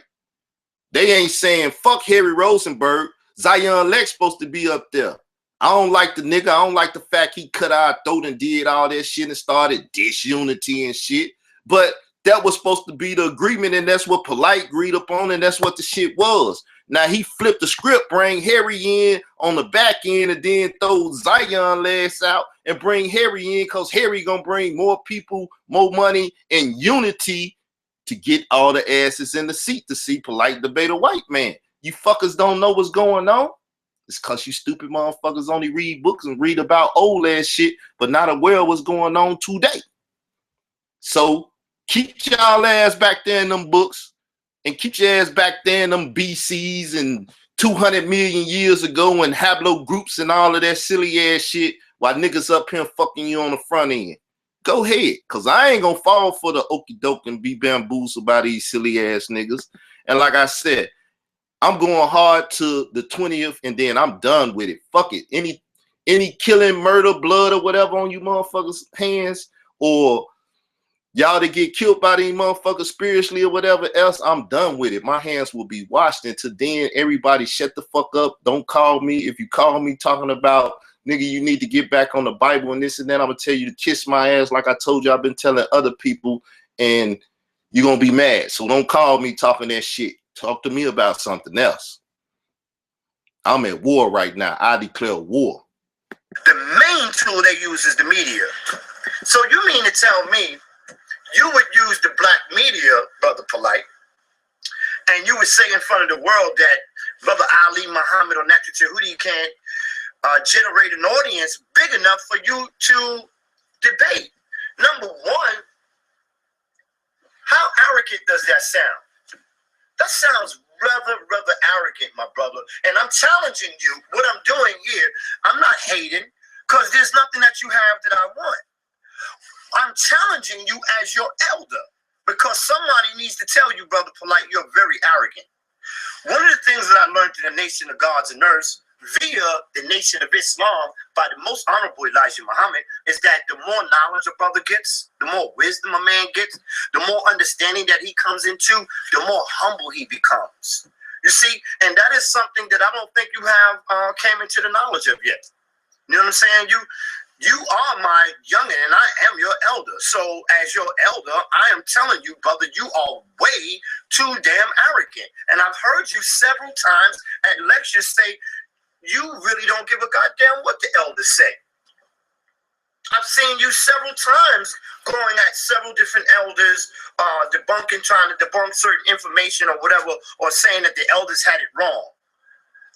Speaker 1: They ain't saying fuck Harry Rosenberg. Zion Lex supposed to be up there. I don't like the nigga. I don't like the fact he cut our throat and did all that shit and started disunity and shit. But that was supposed to be the agreement, and that's what Polite agreed upon, and that's what the shit was. Now he flipped the script, bring Harry in on the back end, and then throw Zion last out and bring Harry in because Harry gonna bring more people, more money, and unity to get all the asses in the seat to see Polite debate a white man. You fuckers don't know what's going on. It's because you stupid motherfuckers only read books and read about old ass shit, but not aware of what's going on today. So keep y'all ass back there in them books and keep your ass back there in them BCs and 200 million years ago and haplogroups and all of that silly ass shit while niggas up here fucking you on the front end. Go ahead, because I ain't going to fall for the okie doke and be bamboozled by these silly ass niggas. And like I said, I'm going hard to the 20th and then I'm done with it. Fuck it. Any killing, murder, blood, or whatever on you motherfuckers' hands, or y'all that get killed by these motherfuckers spiritually or whatever else, I'm done with it. My hands will be washed. Until then, everybody shut the fuck up. Don't call me. If you call me talking about, nigga, you need to get back on the Bible and this and that, I'm going to tell you to kiss my ass like I told you I've been telling other people, and you're going to be mad. So don't call me talking that shit. Talk to me about something else. I'm at war right now. I declare war.
Speaker 3: The main tool they use is the media. So you mean to tell me you would use the black media, Brother Polite, and you would say in front of the world that Brother Ali, Muhammad, or Natural Tahuti can't generate an audience big enough for you to debate? Number one, how arrogant does that sound? That sounds rather arrogant, my brother. And I'm challenging you. What I'm doing here, I'm not hating, because there's nothing that you have that I want. I'm challenging you as your elder, because somebody needs to tell you, Brother Polite, you're very arrogant. One of the things that I learned in the Nation of Gods and Earths via the Nation of Islam by the most honorable Elijah Muhammad is that the more knowledge a brother gets, the more wisdom a man gets, the more understanding that he comes into, the more humble he becomes. You see, and that is something that I don't think you have came into the knowledge of yet. You know what I'm saying? You are my youngin and I am your elder. So as your elder, I am telling you, brother, you are way too damn arrogant. And I've heard you several times at lectures say, you really don't give a goddamn what the elders say. I've seen you several times going at several different elders, trying to debunk certain information or whatever, or saying that the elders had it wrong.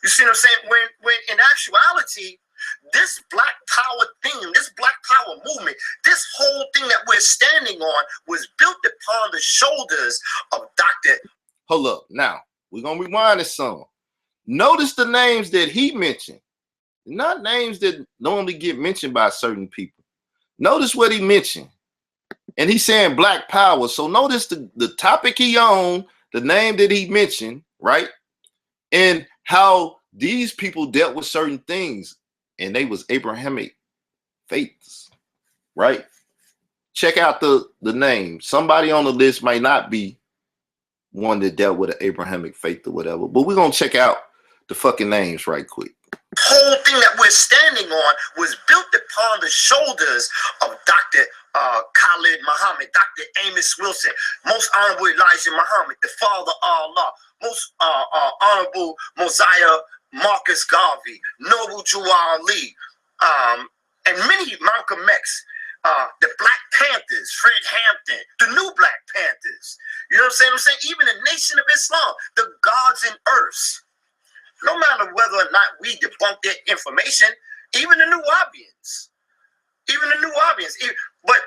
Speaker 3: You see what I'm saying? When in actuality, this black power theme, this black power movement, this whole thing that we're standing on was built upon the shoulders of Dr.
Speaker 1: Hold up. Now, we're going to rewind this song. Notice the names that he mentioned, not names that normally get mentioned by certain people. Notice what he mentioned. And he's saying black power. So notice the topic he on, the name that he mentioned, right? And how these people dealt with certain things. And they was Abrahamic faiths, right? Check out the name. Somebody on the list might not be one that dealt with an Abrahamic faith or whatever, but we're going to check out the fucking names right quick.
Speaker 3: Whole thing that we're standing on was built upon the shoulders of Dr. Khalid Muhammad, Dr. Amos Wilson, most honorable Elijah Muhammad, the father of Allah, most honorable Mosiah Marcus Garvey, Noble Jewel Ali, and many Malcolm X, the Black Panthers, Fred Hampton, the new Black Panthers. You know what I'm saying? Even the Nation of Islam, the gods and earths. No matter whether or not we debunk their information, even the Nubians, but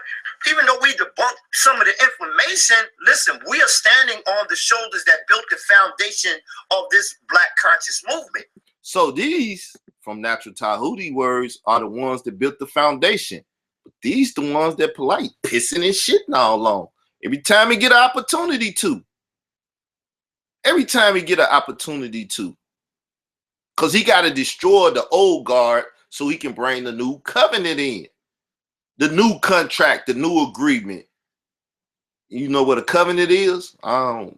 Speaker 3: even though we debunk some of the information, listen, we are standing on the shoulders that built the foundation of this black conscious movement.
Speaker 1: So these, from Natural Tahuti words, are the ones that built the foundation. But these the ones that Polite pissing and shitting all on. Every time he get an opportunity to. Because he got to destroy the old guard so he can bring the new covenant in. The new contract, the new agreement. You know what a covenant is? I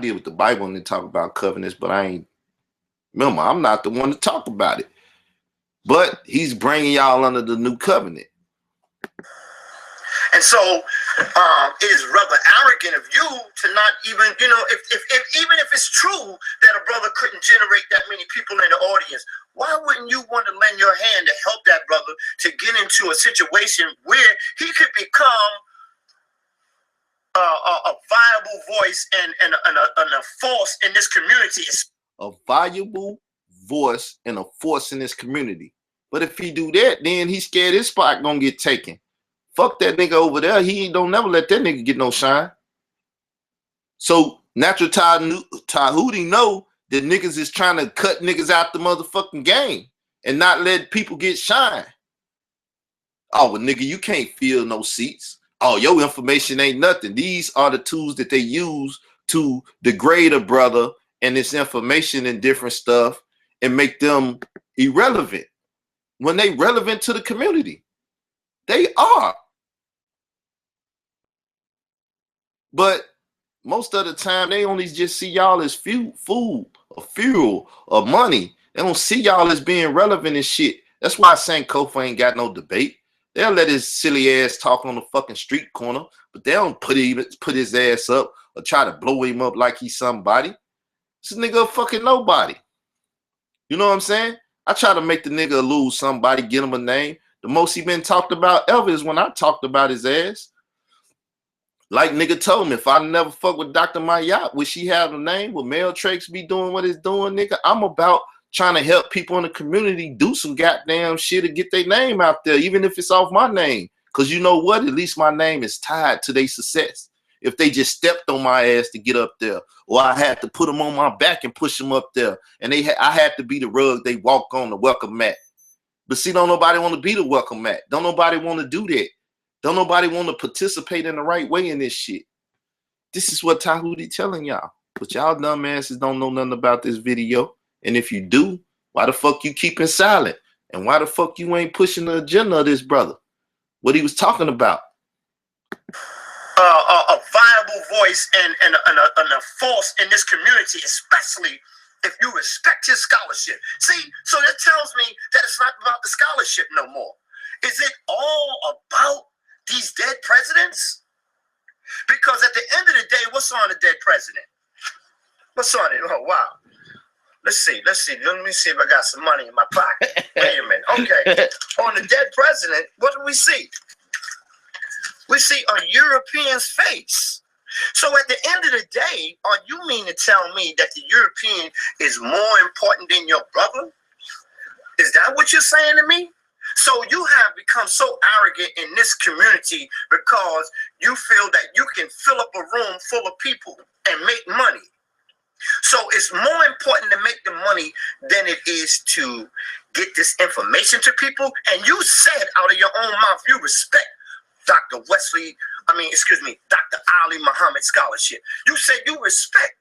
Speaker 1: deal with the Bible and they talk about covenants, but I ain't. Remember, I'm not the one to talk about it. But he's bringing y'all under the new covenant.
Speaker 3: And so it is rather arrogant of you to not even, even if it's true that a brother couldn't generate that many people in the audience, why wouldn't you want to lend your hand to help that brother to get into a situation where he could become a viable voice and a force in this community?
Speaker 1: A valuable voice and a force in this community. But if he do that, then he's scared his spot gonna get taken. Fuck that nigga over there. He don't never let that nigga get no shine. So Natural Tahuti know that niggas is trying to cut niggas out the motherfucking game and not let people get shine. Oh, well, nigga, you can't fill no seats. Oh, your information ain't nothing. These are the tools that they use to degrade a brother and this information and different stuff and make them irrelevant when they relevant to the community. They are. But most of the time, they only just see y'all as food or fuel or money. They don't see y'all as being relevant and shit. That's why St. Kofa ain't got no debate. They'll let his silly ass talk on the fucking street corner, but they don't put his ass up or try to blow him up like he's somebody. This nigga a fucking nobody. You know what I'm saying? I try to make the nigga lose somebody, get him a name. The most he been talked about ever is when I talked about his ass. Like nigga told me, if I never fuck with Dr. Mayat, would she have a name? Would Mel Trakes be doing what it's doing, nigga? I'm about trying to help people in the community do some goddamn shit to get their name out there, even if it's off my name. Because you know what? At least my name is tied to their success. If they just stepped on my ass to get up there, or I had to put them on my back and push them up there, and I had to be the rug they walk on, the welcome mat. But see, don't nobody want to be the welcome mat. Don't nobody want to do that. Don't nobody want to participate in the right way in this shit. This is what Tahuti telling y'all. But y'all dumbasses don't know nothing about this video. And if you do, why the fuck you keeping silent? And why the fuck you ain't pushing the agenda of this brother? What he was talking about.
Speaker 3: A viable voice and a force in this community, especially if you respect his scholarship. See, so that tells me that it's not about the scholarship no more. Is it all about these dead presidents? Because at the end of the day, what's on a dead president? What's on it? Oh, wow. Let's see. Let me see if I got some money in my pocket. Wait a minute. Okay. On the dead president, what do we see? We see a European's face. So at the end of the day, are you mean to tell me that the European is more important than your brother? Is that what you're saying to me? So you have become so arrogant in this community because you feel that you can fill up a room full of people and make money. So it's more important to make the money than it is to get this information to people. And you said out of your own mouth, you respect Dr. Dr. Ali Muhammad scholarship. You said you respect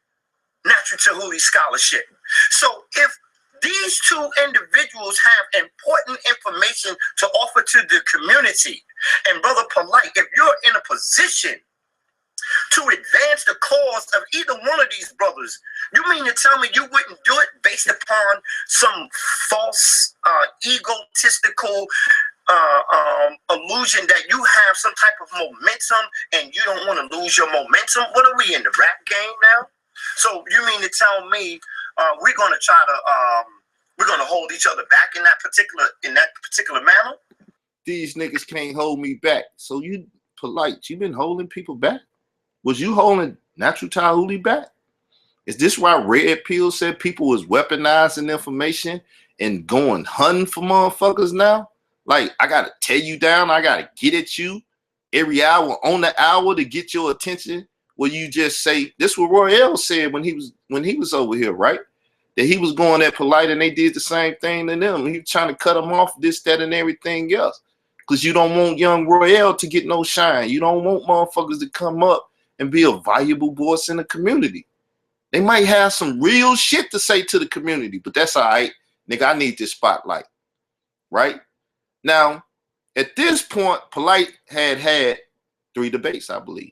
Speaker 3: Natural Tahuti scholarship. So if these two individuals have important information to offer to the community, and Brother Polite, if you're in a position to advance the cause of either one of these brothers, you mean to tell me you wouldn't do it based upon some false, egotistical illusion that you have some type of momentum and you don't want to lose your momentum? What are we in, the rap game now? So you mean to tell me we're going to try to we're going to hold each other back in that particular manner?
Speaker 1: These niggas can't hold me back. So you Polite, you been holding people back? Was you holding Natural Tahuti back? Is this why Red Pill said people was weaponizing information and going hunting for motherfuckers now? Like, I gotta tear you down, I gotta get at you every hour on the hour to get your attention. Well, you just say this what Royale said when he was over here, right? That he was going at Polite and they did the same thing to them. He was trying to cut them off, this, that, and everything else. Because you don't want young Royale to get no shine. You don't want motherfuckers to come up and be a valuable voice in the community. They might have some real shit to say to the community, but that's all right. Nigga, I need this spotlight, right? Now, at this point, Polite had 3 debates, I believe.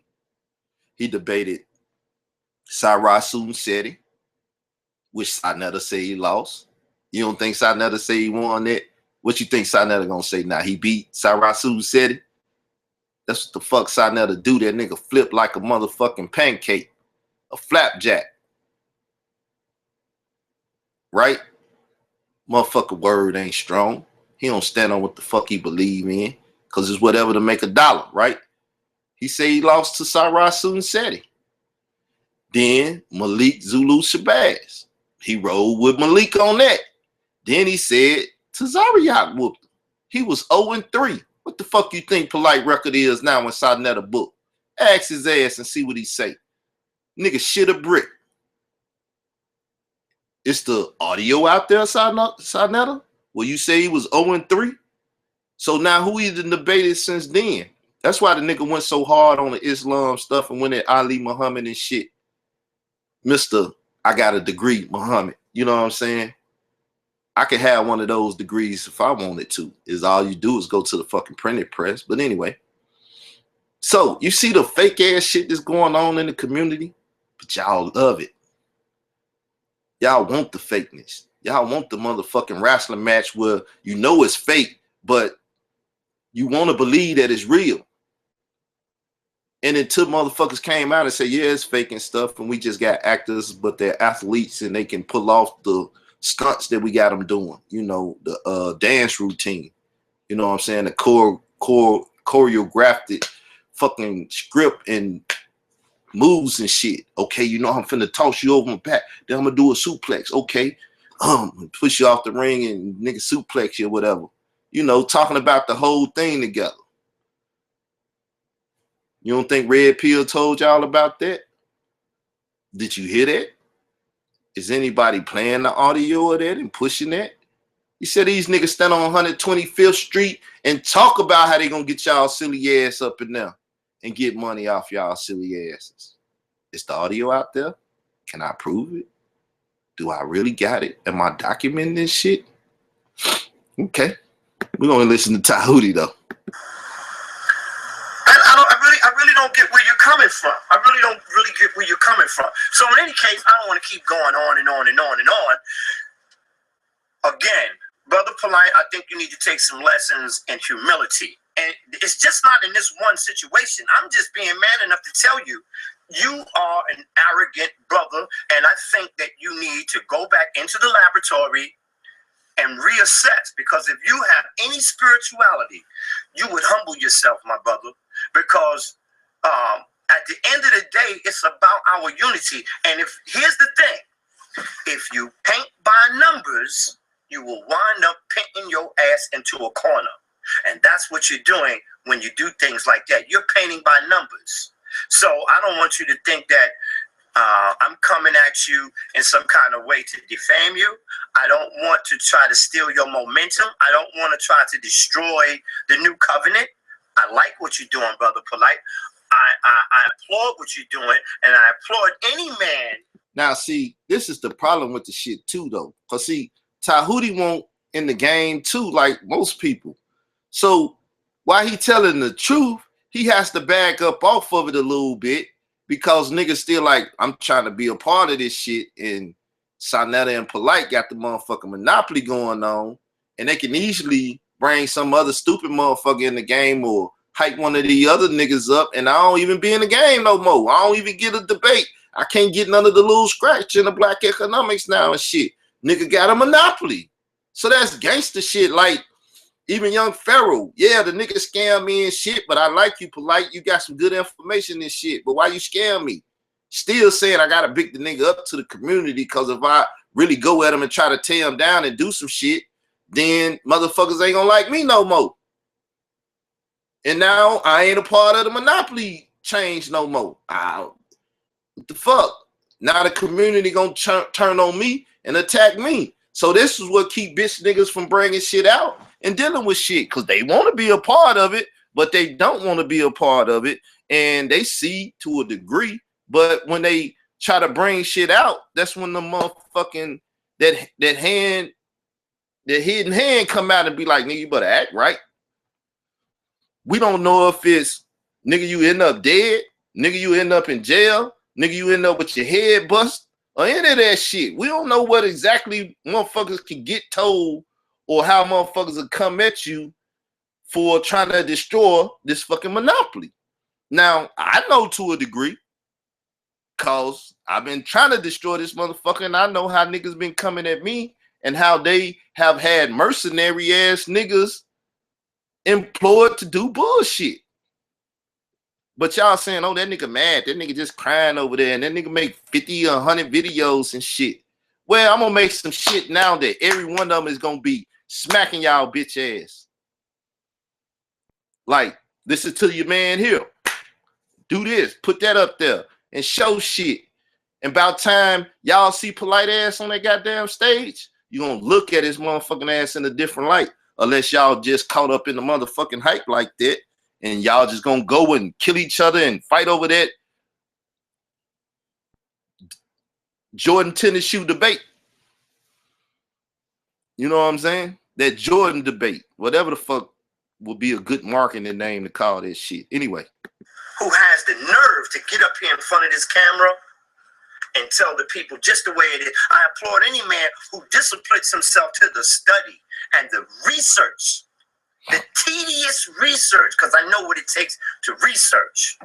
Speaker 1: He debated Cyrus Seti, which Sarnetta said he lost. You don't think Sarnetta said he won that What you think Sinetta gonna say now? He beat Sarasu said it. That's what the fuck Sinetta do. That nigga flip like a motherfucking pancake, a flapjack. Right? Motherfucker word ain't strong. He don't stand on what the fuck he believe in, cause it's whatever to make a dollar, right? He say he lost to Sarasu and Seti. Then Malik Zulu Shabazz. He rolled with Malik on that. Then he said Tazariak whooped him. He was 0-3. What the fuck you think Polite record is now inside another book? Ask his ass and see what he say. Nigga shit a brick. It's the audio out there, Sinetta? Well, you say he was 0-3? So now who he done debated since then? That's why the nigga went so hard on the Islam stuff and went at Ali Muhammad and shit. Mr. I got a degree, Muhammad. You know what I'm saying? I could have one of those degrees if I wanted to. Is all you do is go to the fucking printed press. But anyway. So you see the fake ass shit that's going on in the community? But y'all love it. Y'all want the fakeness. Y'all want the motherfucking wrestling match where you know it's fake, but you want to believe that it's real. And until motherfuckers came out and say, yeah, it's fake and stuff, and we just got actors, but they're athletes and they can pull off the stunts that we got them doing. You know, the dance routine. You know what I'm saying? The choreographed fucking script and moves and shit. Okay, you know I'm finna toss you over my back. Then I'm gonna do a suplex. Okay, push you off the ring and nigga suplex you or whatever. You know, talking about the whole thing together. You don't think Red Pill told y'all about that? Did you hear that? Is anybody playing the audio of that and pushing that? He said these niggas stand on 125th Street and talk about how they gonna get y'all silly ass up in there and get money off y'all silly asses. Is the audio out there? Can I prove it? Do I really got it? Am I documenting this shit? Okay. We're gonna listen to Tahuti though.
Speaker 3: I really don't get where you're coming from. I really don't get where you're coming from. So in any case, I don't want to keep going on and on and on and on. Again, Brother Polite, I think you need to take some lessons in humility. And it's just not in this one situation. I'm just being man enough to tell you, you are an arrogant brother, and I think that you need to go back into the laboratory and reassess, because if you have any spirituality, you would humble yourself, my brother, because at the end of the day, it's about our unity. And here's the thing, if you paint by numbers, you will wind up painting your ass into a corner. And that's what you're doing when you do things like that. You're painting by numbers. So I don't want you to think that I'm coming at you in some kind of way to defame you. I don't want to try to steal your momentum. I don't want to try to destroy the new covenant. I like what you're doing, Brother Polite. I applaud what you're doing, and I applaud any man.
Speaker 1: Now, see, this is the problem with the shit too, though. Because, see, Tahuti won't in the game too, like most people. So while he telling the truth, he has to back up off of it a little bit, because niggas still like, I'm trying to be a part of this shit, and Sinetta and Polite got the motherfucking monopoly going on, and they can easily bring some other stupid motherfucker in the game or hype one of the other niggas up, and I don't even be in the game no more. I don't even get a debate. I can't get none of the little scratch in the black economics now and shit. Nigga got a monopoly. So that's gangster shit. Like, even Young Pharaoh, yeah, the nigga scam me and shit, but I like you, Polite. You got some good information and shit, but why you scam me? Still saying I gotta big the nigga up to the community, because if I really go at him and try to tear him down and do some shit, then motherfuckers ain't gonna like me no more. And now I ain't a part of the monopoly change no more. What the fuck? Now the community gonna turn on me and attack me. So this is what keep bitch niggas from bringing shit out and dealing with shit, because they want to be a part of it, but they don't want to be a part of it, and they see to a degree. But when they try to bring shit out, that's when the motherfucking that hidden hand come out and be like, nigga, you better act right. We don't know if it's nigga you end up dead, nigga you end up in jail, nigga you end up with your head bust, or any of that shit. We don't know what exactly motherfuckers can get told or how motherfuckers will come at you for trying to destroy this fucking monopoly. Now, I know to a degree, cause I've been trying to destroy this motherfucker, and I know how niggas been coming at me and how they have had mercenary ass niggas employed to do bullshit. But y'all saying, oh, that nigga mad, that nigga just crying over there, and that nigga make 50 or 100 videos and shit. Well, I'm gonna make some shit now that every one of them is gonna be smacking y'all bitch ass. Like, listen to your man here. Do this, put that up there, and show shit. And about time y'all see polite ass on that goddamn stage, you gonna look at his motherfucking ass in a different light. Unless y'all just caught up in the motherfucking hype like that, and y'all just gonna go and kill each other and fight over that Jordan tennis shoe debate. You know what I'm saying? That Jordan debate, whatever the fuck would be a good marketing name to call this shit. Anyway.
Speaker 3: Who has the nerve to get up here in front of this camera and tell the people just the way it is. I applaud any man who disciplines himself to the study and the research, the tedious research, because I know what it takes to research.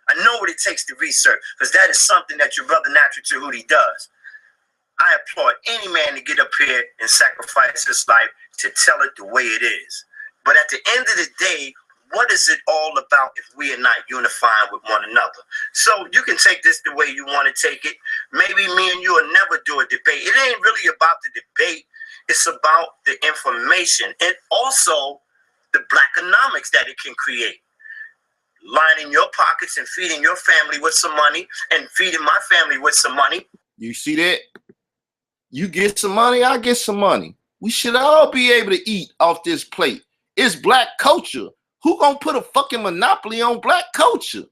Speaker 3: I know what it takes to research, because that is something that your brother Natural Tahuti does. I applaud any man to get up here and sacrifice his life to tell it the way it is. But at the end of the day, what is it all about if we are not unifying with one another? So you can take this the way you want to take it. Maybe me and you will never do a debate. It ain't really about the debate. It's about the information and also the blackonomics that it can create. Lining your pockets and feeding your family with some money and feeding my family with some money.
Speaker 1: You see that? You get some money, I get some money. We should all be able to eat off this plate. It's black culture. Who gonna put a fucking monopoly on black culture?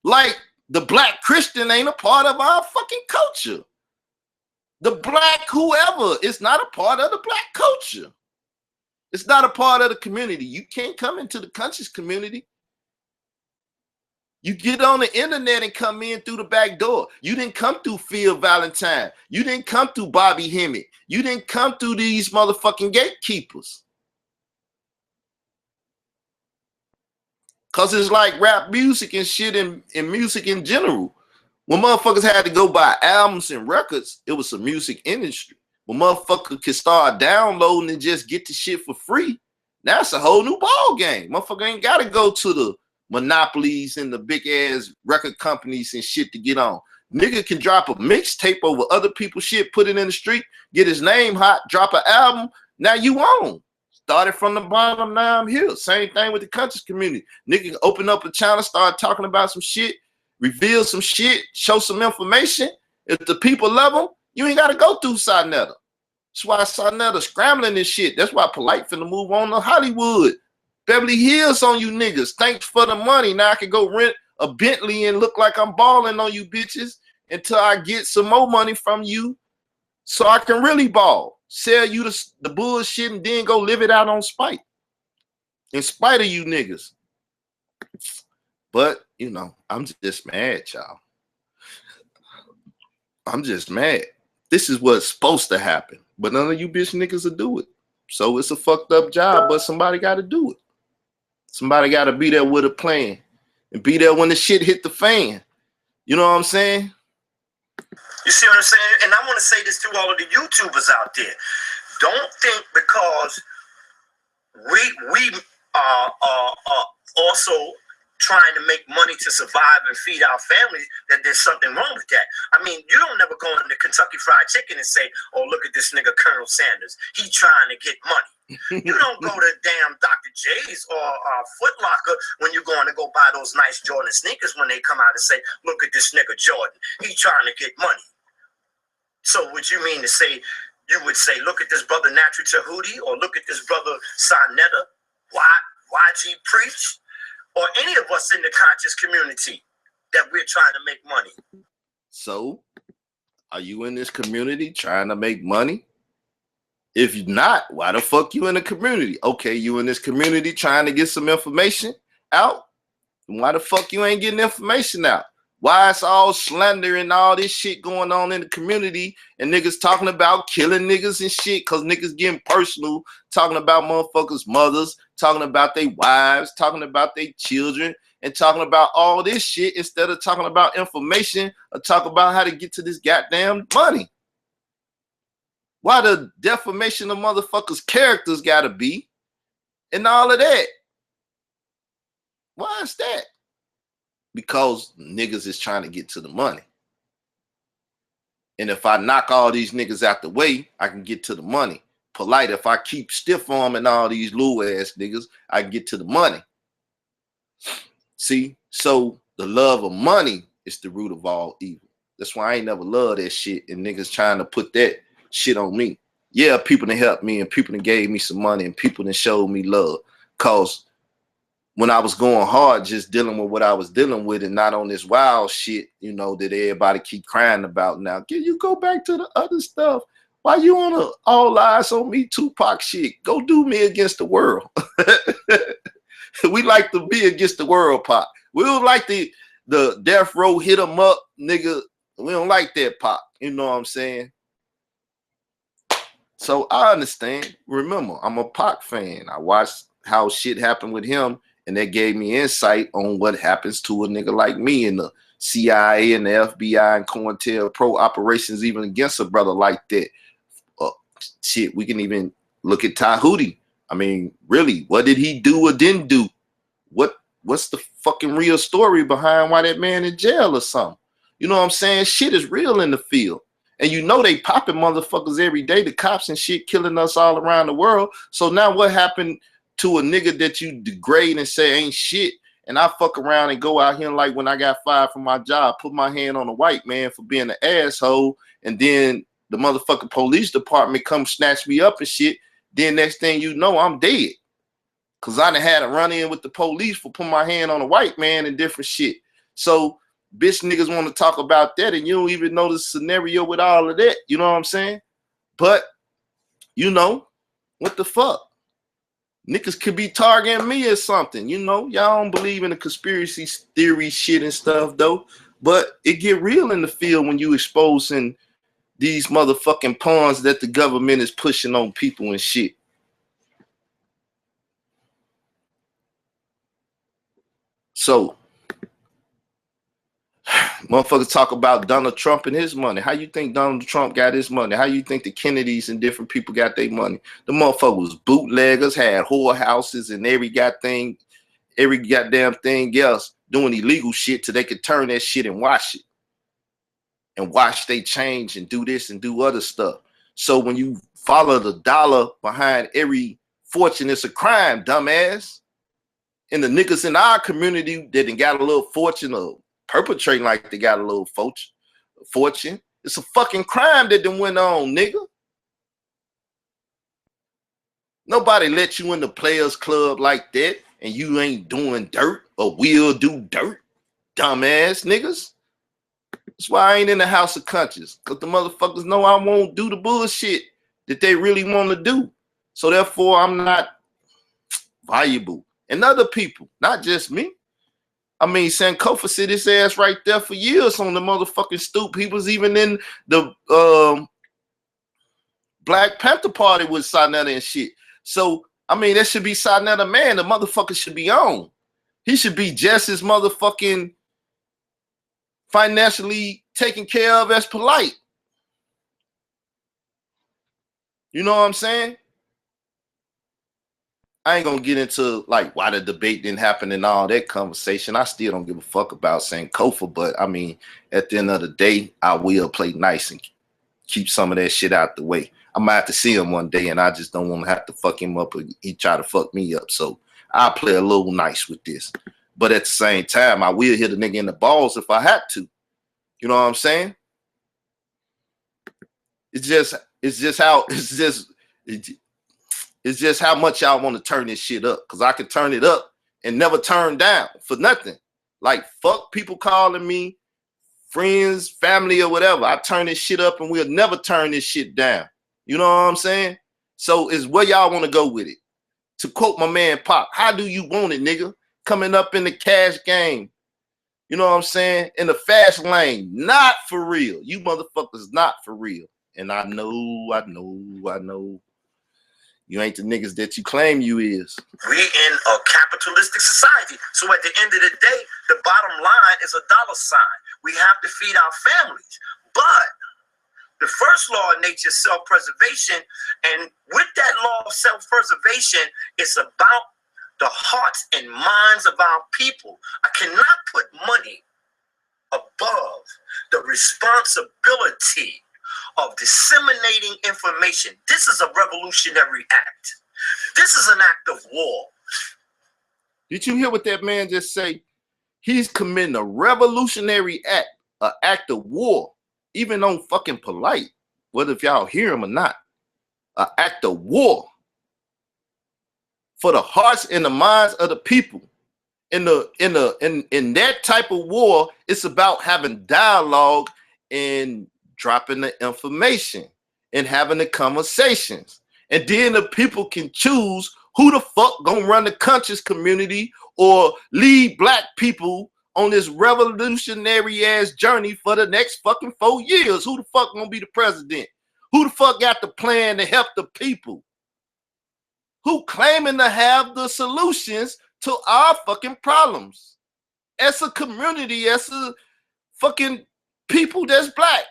Speaker 1: Like the black Christian ain't a part of our fucking culture. The black whoever is not a part of the black culture. It's not a part of the community. You can't come into the conscious community. You get on the internet and come in through the back door. You didn't come through Phil Valentine. You didn't come through Bobby Hemmett. You didn't come through these motherfucking gatekeepers. Because it's like rap music and shit and music in general. When motherfuckers had to go buy albums and records, it was a music industry. When motherfuckers could start downloading and just get the shit for free, that's a whole new ball game. Motherfucker ain't got to go to the monopolies and the big ass record companies and shit to get on. Nigga can drop a mixtape over other people's shit, put it in the street, get his name hot, drop an album. Now you on. Started from the bottom, now I'm here. Same thing with the conscious community. Nigga can open up a channel, start talking about some shit, reveal some shit, show some information. If the people love them, you ain't got to go through Sarnetta. That's why Sarnetta scrambling this shit. That's why Polite finna move on to Hollywood. Beverly Hills on you niggas. Thanks for the money. Now I can go rent a Bentley and look like I'm balling on you bitches until I get some more money from you so I can really ball. Sell you the bullshit and then go live it out on spite. In spite of you niggas. But, you know, I'm just mad, y'all. I'm just mad. This is what's supposed to happen. But none of you bitch niggas will do it. So it's a fucked up job, but somebody got to do it. Somebody got to be there with a plan and be there when the shit hit the fan. You know what I'm saying?
Speaker 3: You see what I'm saying? And I want to say this to all of the YouTubers out there. Don't think because we are also trying to make money to survive and feed our families that there's something wrong with that. I mean, you don't never go into Kentucky Fried Chicken and say, oh, look at this nigga Colonel Sanders. He trying to get money. You don't go to damn Dr. J's or Foot Locker when you're going to go buy those nice Jordan sneakers when they come out and say, look at this nigga Jordan. He trying to get money. So what you mean to say, you would say, look at this brother Natural Tahuti or look at this brother Sarnetta, YG Preach, or any of us in the conscious community that we're trying to make money.
Speaker 1: So, are you in this community trying to make money? If you're not, why the fuck you in the community? Okay, you in this community trying to get some information out? Why the fuck you ain't getting information out? Why it's all slander and all this shit going on in the community and niggas talking about killing niggas and shit because niggas getting personal, talking about motherfuckers' mothers, talking about their wives, talking about their children, and talking about all this shit instead of talking about information or talk about how to get to this goddamn money. Why the defamation of motherfuckers' characters gotta be and all of that? Why is that? Because niggas is trying to get to the money. And if I knock all these niggas out the way, I can get to the money. Polite, if I keep stiff arming all these little ass niggas, I can get to the money. See, so the love of money is the root of all evil. That's why I ain't never loved that shit. And niggas trying to put that shit on me. Yeah, people that helped me and people that gave me some money and people that showed me love. Cause when I was going hard, just dealing with what I was dealing with and not on this wild shit, you know, that everybody keep crying about now. Can you go back to the other stuff? Why you on a all eyes on me Tupac shit? Go do me against the world. We like to be against the world, Pop. We don't like the death row hit them up, nigga. We don't like that, Pop. You know what I'm saying? So I understand. Remember, I'm a Pac fan. I watched how shit happened with him. And that gave me insight on what happens to a nigga like me in the CIA and the FBI and COINTELPRO operations, even against a brother like that. Shit, we can even look at Tahuti. I mean, really, what did he do or didn't do? What's the fucking real story behind why that man in jail or something? You know what I'm saying? Shit is real in the field. And you know they popping motherfuckers every day, the cops and shit killing us all around the world. So now what happened to a nigga that you degrade and say ain't shit, and I fuck around and go out here and like when I got fired from my job, put my hand on a white man for being an asshole, and then the motherfucking police department come snatch me up and shit, then next thing you know, I'm dead. Cause I done had a run in with the police for putting my hand on a white man and different shit. So bitch niggas want to talk about that and you don't even know the scenario with all of that. You know what I'm saying? But you know, what the fuck? Niggas could be targeting me or something, you know. Y'all don't believe in the conspiracy theory shit and stuff though. But it get real in the field when you exposing these motherfucking pawns that the government is pushing on people and shit. So motherfuckers talk about Donald Trump and his money. How you think Donald Trump got his money? How you think the Kennedys and different people got their money? The motherfucker was bootleggers, had whorehouses and every goddamn thing else, doing illegal shit till they could turn that shit and watch it. And watch they change and do this and do other stuff. So when you follow the dollar behind every fortune, it's a crime, dumbass. And the niggas in our community that done got a little fortune of perpetrating like they got a little fortune. It's a fucking crime that done went on, nigga. Nobody let you in the players club like that and you ain't doing dirt or will do dirt, dumbass niggas. That's why I ain't in the house of conscience, because the motherfuckers know I won't do the bullshit that they really want to do. So therefore, I'm not valuable. And other people, not just me. I mean, Sankofa sit his ass right there for years on the motherfucking stoop. He was even in the Black Panther Party with Sarnetta and shit. So, I mean, that should be Sarnetta, man. The motherfucker should be on. He should be just as motherfucking financially taken care of as Polite. You know what I'm saying? I ain't gonna get into like why the debate didn't happen and all that conversation. I still don't give a fuck about Sankofa, but I mean, at the end of the day, I will play nice and keep some of that shit out the way. I might have to see him one day, and I just don't want to have to fuck him up or he try to fuck me up. So I'll play a little nice with this. But at the same time, I will hit a nigga in the balls if I had to. You know what I'm saying? It's just how much y'all want to turn this shit up. Because I can turn it up and never turn down for nothing. Like, fuck people calling me, friends, family, or whatever. I turn this shit up and we'll never turn this shit down. You know what I'm saying? So it's where y'all want to go with it. To quote my man Pop, how do you want it, nigga? Coming up in the cash game. You know what I'm saying? In the fast lane, not for real. You motherfuckers not for real. And I know. You ain't the niggas that you claim you is.
Speaker 3: We in a capitalistic society. So at the end of the day, the bottom line is a dollar sign. We have to feed our families. But the first law of nature is self-preservation. And with that law of self-preservation, it's about the hearts and minds of our people. I cannot put money above the responsibility of disseminating information. This is a revolutionary act. This is an act of war.
Speaker 1: Did you hear what that man just say? He's committing a revolutionary act, an act of war, even on fucking polite, whether if y'all hear him or not. An act of war for the hearts and the minds of the people. In that type of war, it's about having dialogue and dropping the information and having the conversations. And then the people can choose who the fuck gonna run the conscious community or lead black people on this revolutionary ass journey for the next fucking 4 years. Who the fuck gonna be the president? Who the fuck got the plan to help the people? Who claiming to have the solutions to our fucking problems? As a community, as a fucking people that's black.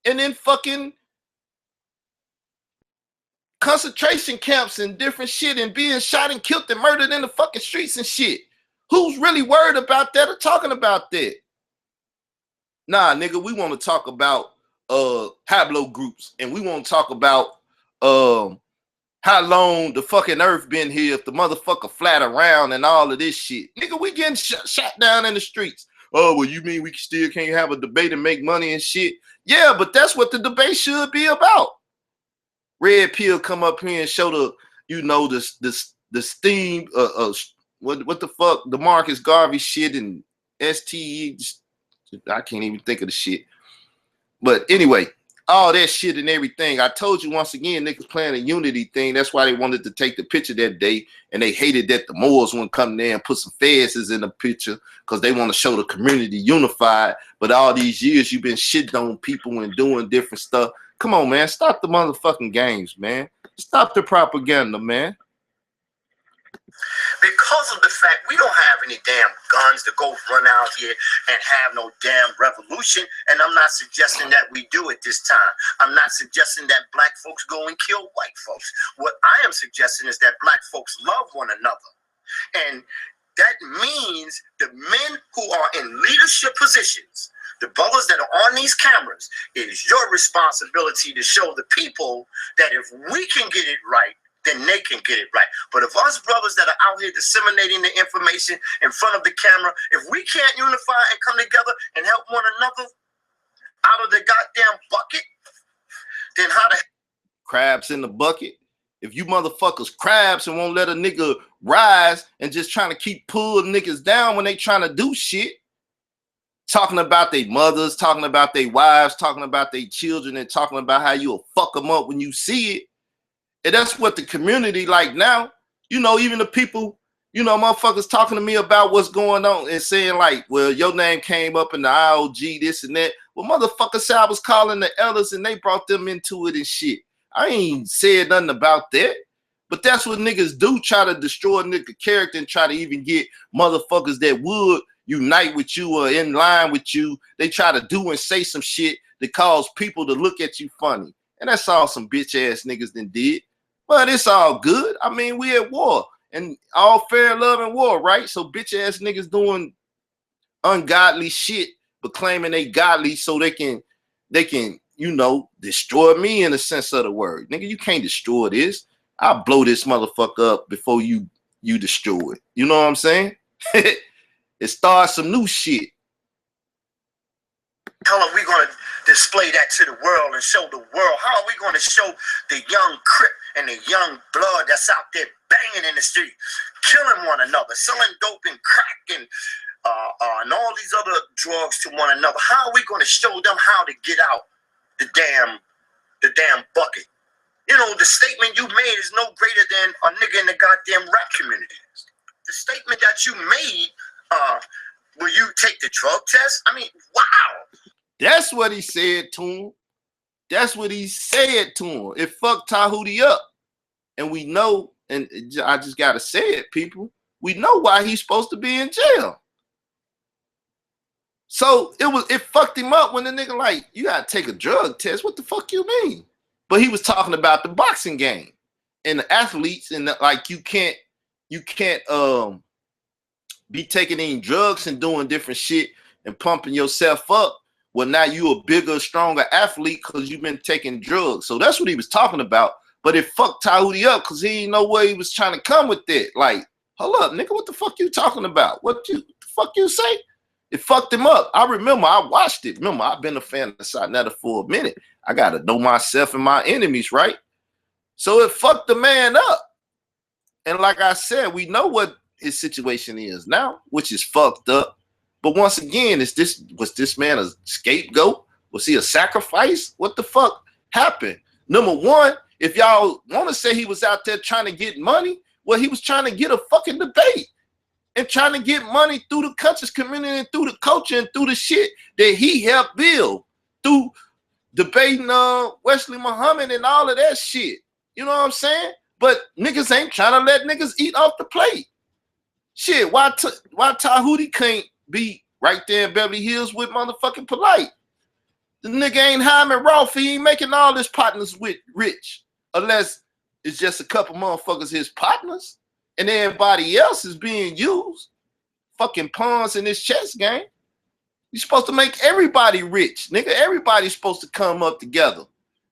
Speaker 1: And then fucking concentration camps and different shit and being shot and killed and murdered in the fucking streets and shit. Who's really worried about that or talking about that? Nah, nigga, we want to talk about Hablo groups, and we want to talk about how long the fucking earth been here, if the motherfucker flat around and all of this shit. Nigga, we getting shot down in the streets. Oh, well, you mean we still can't have a debate and make money and shit? Yeah, but that's what the debate should be about. Red Pill come up here and show the, you know, the steam, what the fuck, the Marcus Garvey shit and STE, I can't even think of the shit. But anyway, all that shit and everything. I told you once again, niggas playing a unity thing. That's why they wanted to take the picture that day, and they hated that the Moors wouldn't come there and put some faces in the picture because they want to show the community unified. But all these years you've been shitting on people and doing different stuff. Come on, man. Stop the motherfucking games, man. Stop the propaganda, man.
Speaker 3: Because of the fact we don't have any damn guns to go run out here and have no damn revolution, and I'm not suggesting that we do it this time. I'm not suggesting that black folks go and kill white folks. What I am suggesting is that black folks love one another. And that means the men who are in leadership positions, the brothers that are on these cameras, it is your responsibility to show the people that if we can get it right, then they can get it right. But if us brothers that are out here disseminating the information in front of the camera, if we can't unify and come together and help one another out of the goddamn bucket, then how the
Speaker 1: crabs in the bucket? If you motherfuckers crabs and won't let a nigga rise and just trying to keep pulling niggas down when they trying to do shit, talking about their mothers, talking about their wives, talking about their children, and talking about how you'll fuck them up when you see it. And that's what the community like now. You know, even the people, you know, motherfuckers talking to me about what's going on and saying like, well, your name came up in the IOG, this and that. Well, motherfuckers said I was calling the elders and they brought them into it and shit. I ain't said nothing about that. But that's what niggas do, try to destroy nigga character and try to even get motherfuckers that would unite with you or in line with you. They try to do and say some shit that cause people to look at you funny. And that's all some bitch ass niggas done did. But it's all good. I mean, we at war and all fair love and war, right? So bitch ass niggas doing ungodly shit, but claiming they godly so they can, you know, destroy me in the sense of the word. Nigga, you can't destroy this. I'll blow this motherfucker up before you destroy it. You know what I'm saying? It starts some new shit.
Speaker 3: How are we going to display that to the world and show the world? How are we going to show the young Crip and the young blood that's out there banging in the street, killing one another, selling dope and crack and all these other drugs to one another? How are we going to show them how to get out the damn bucket? You know, the statement you made is no greater than a nigga in the goddamn rap community. The statement that you made will you take the drug test? I mean, wow.
Speaker 1: That's what he said to him. That's what he said to him. It fucked Tahuti up. And we know, and I just got to say it, people, we know why he's supposed to be in jail. So it fucked him up when the nigga like, you got to take a drug test. What the fuck you mean? But he was talking about the boxing game and the athletes, and like you can't be taking any drugs and doing different shit and pumping yourself up. Well, now you a bigger, stronger athlete because you've been taking drugs. So that's what he was talking about. But it fucked Tahuti up because he didn't know where he was trying to come with it. Like, hold up, nigga, what the fuck you talking about? What the fuck you say? It fucked him up. I remember, I watched it. Remember, I've been a fan of Saga for a minute. I got to know myself and my enemies, right? So it fucked the man up. And like I said, we know what his situation is now, which is fucked up. But once again, was this man a scapegoat? Was he a sacrifice? What the fuck happened? Number one, if y'all want to say he was out there trying to get money, well, he was trying to get a fucking debate and trying to get money through the conscious community and through the culture and through the shit that he helped build through debating Wesley Muhammad and all of that shit. You know what I'm saying? But niggas ain't trying to let niggas eat off the plate. Shit, why Tahuti can't be right there in Beverly Hills with motherfucking Polite? The nigga ain't Hyman Roth. He ain't making all his partners with rich. Unless it's just a couple motherfuckers his partners. And everybody else is being used. Fucking pawns in this chess game. You're supposed to make everybody rich. Nigga, everybody's supposed to come up together.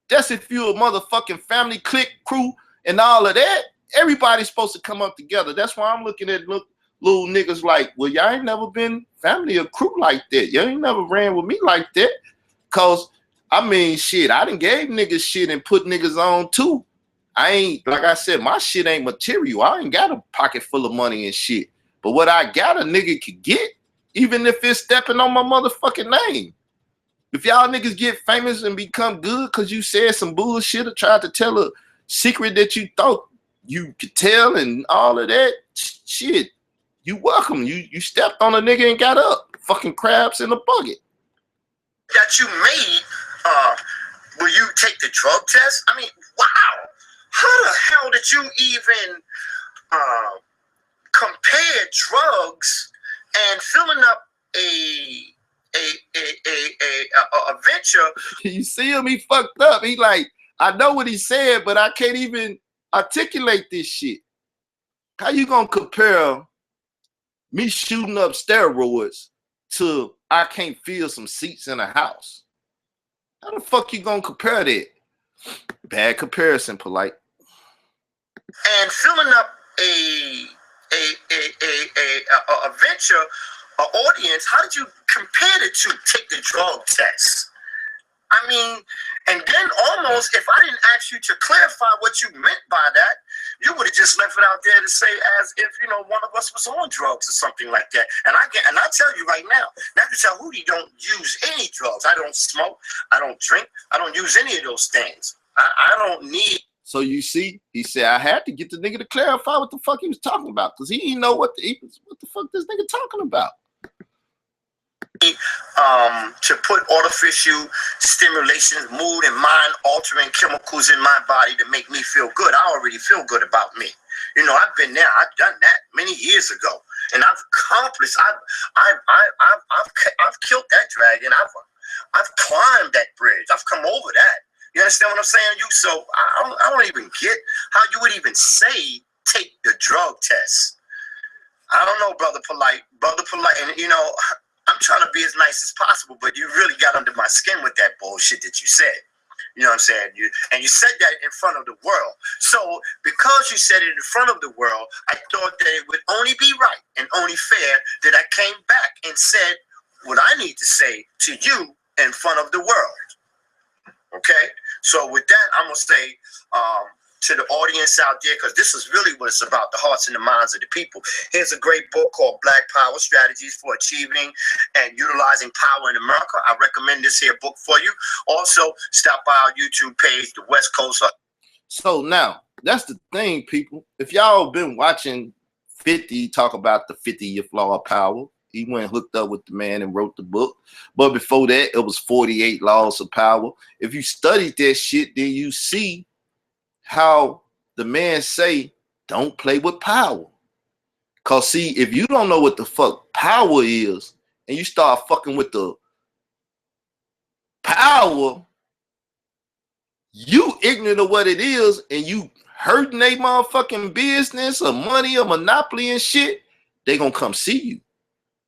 Speaker 1: That's if you're a motherfucking family, clique, crew, and all of that. Everybody's supposed to come up together. That's why I'm looking at little niggas like, well, y'all ain't never been family or crew like that. Y'all ain't never ran with me like that. Cause I mean, shit, I done gave niggas shit and put niggas on too. I ain't, like I said, my shit ain't material. I ain't got a pocket full of money and shit. But what I got, a nigga could get, even if it's stepping on my motherfucking name. If y'all niggas get famous and become good because you said some bullshit or tried to tell a secret that you thought you could tell and all of that shit, you welcome. You stepped on a nigga and got up. Fucking crabs in a bucket.
Speaker 3: That you made, will you take the drug test? I mean, wow. How the hell did you even compare drugs and filling up a venture?
Speaker 1: You see him? He fucked up. He like, I know what he said, but I can't even articulate this shit. How you gonna compare me shooting up steroids to I can't feel some seats in a house? How the fuck you gonna compare that? Bad comparison, Polite.
Speaker 3: And filling up a venture, an audience, how did you compare the two? Take the drug test. I mean, and then almost, if I didn't ask you to clarify what you meant by that, you would have just left it out there to say as if, you know, one of us was on drugs or something like that. And I tell you right now, Dr. Tahuti don't use any drugs. I don't smoke. I don't drink. I don't use any of those things. I don't need.
Speaker 1: So you see, he said I had to get the nigga to clarify what the fuck he was talking about because he didn't know what the fuck this nigga talking about.
Speaker 3: To put artificial stimulations, mood and mind altering chemicals in my body to make me feel good. I already feel good about me. You know, I've been there. I've done that many years ago, and I've accomplished. I've killed that dragon. I've climbed that bridge. I've come over that. You understand what I'm saying? So I don't even get how you would even say take the drug test. I don't know, brother polite, and you know. I'm trying to be as nice as possible, but you really got under my skin with that bullshit that you said. You know what I'm saying? You said that in front of the world. So because you said it in front of the world, I thought that it would only be right and only fair that I came back and said what I need to say to you in front of the world. Okay? So with that, I'm going to say to the audience out there, because this is really what it's about, the hearts and the minds of the people. Here's a great book called Black Power, Strategies for Achieving and Utilizing Power in America. I recommend this here book for you. Also, stop by our YouTube page, The West Coast.
Speaker 1: So now, that's the thing, people. If y'all been watching 50 talk about the 50-year law of power, He went hooked up with the man and wrote the book. But before that, it was 48 Laws of Power. If you studied that shit, then you see how the man say, don't play with power. Cause see, if you don't know what the fuck power is, and you start fucking with the power, you ignorant of what it is, and you hurting they motherfucking business or money or monopoly and shit, they gonna come see you.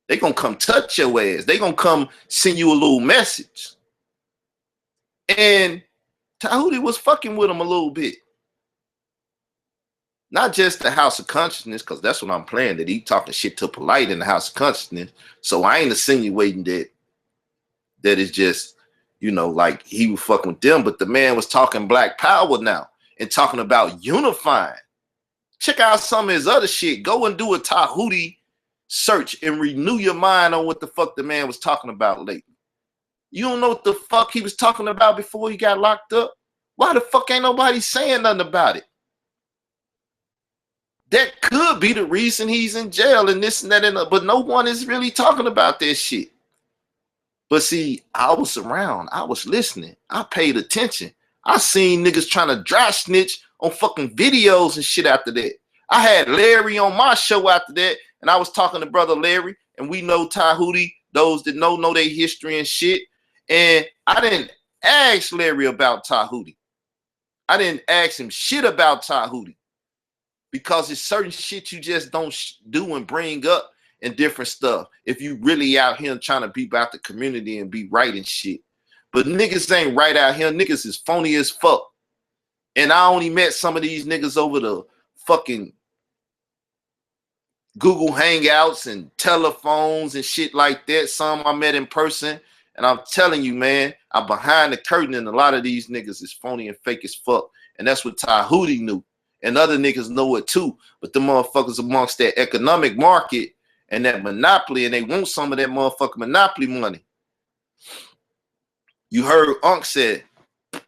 Speaker 1: They gonna come touch your ass. They gonna come send you a little message. And Tahuti was fucking with him a little bit. Not just the House of Consciousness, because that's what I'm playing, that he talking shit to Polite in the House of Consciousness. So I ain't insinuating that it's just, you know, like he was fucking with them, but the man was talking black power now and talking about unifying. Check out some of his other shit. Go and do a Tahuti search and renew your mind on what the fuck the man was talking about lately. You don't know what the fuck he was talking about before he got locked up? Why the fuck ain't nobody saying nothing about it? That could be the reason he's in jail and this and that, but no one is really talking about that shit. But see, I was around. I was listening. I paid attention. I seen niggas trying to dry snitch on fucking videos and shit after that. I had Larry on my show after that, and I was talking to brother Larry, and we know Tahuti, those that know their history and shit. And I didn't ask Larry about Tahuti. I didn't ask him shit about Tahuti. Because it's certain shit you just don't do and bring up and different stuff. If you really out here trying to be about the community and be right and shit. But niggas ain't right out here. Niggas is phony as fuck. And I only met some of these niggas over the fucking Google Hangouts and telephones and shit like that. Some I met in person. And I'm telling you, man, I'm behind the curtain and a lot of these niggas is phony and fake as fuck. And that's what Tahuti knew. And other niggas know it too. But the motherfuckers amongst that economic market and that monopoly, and they want some of that motherfucking monopoly money. You heard Unc said,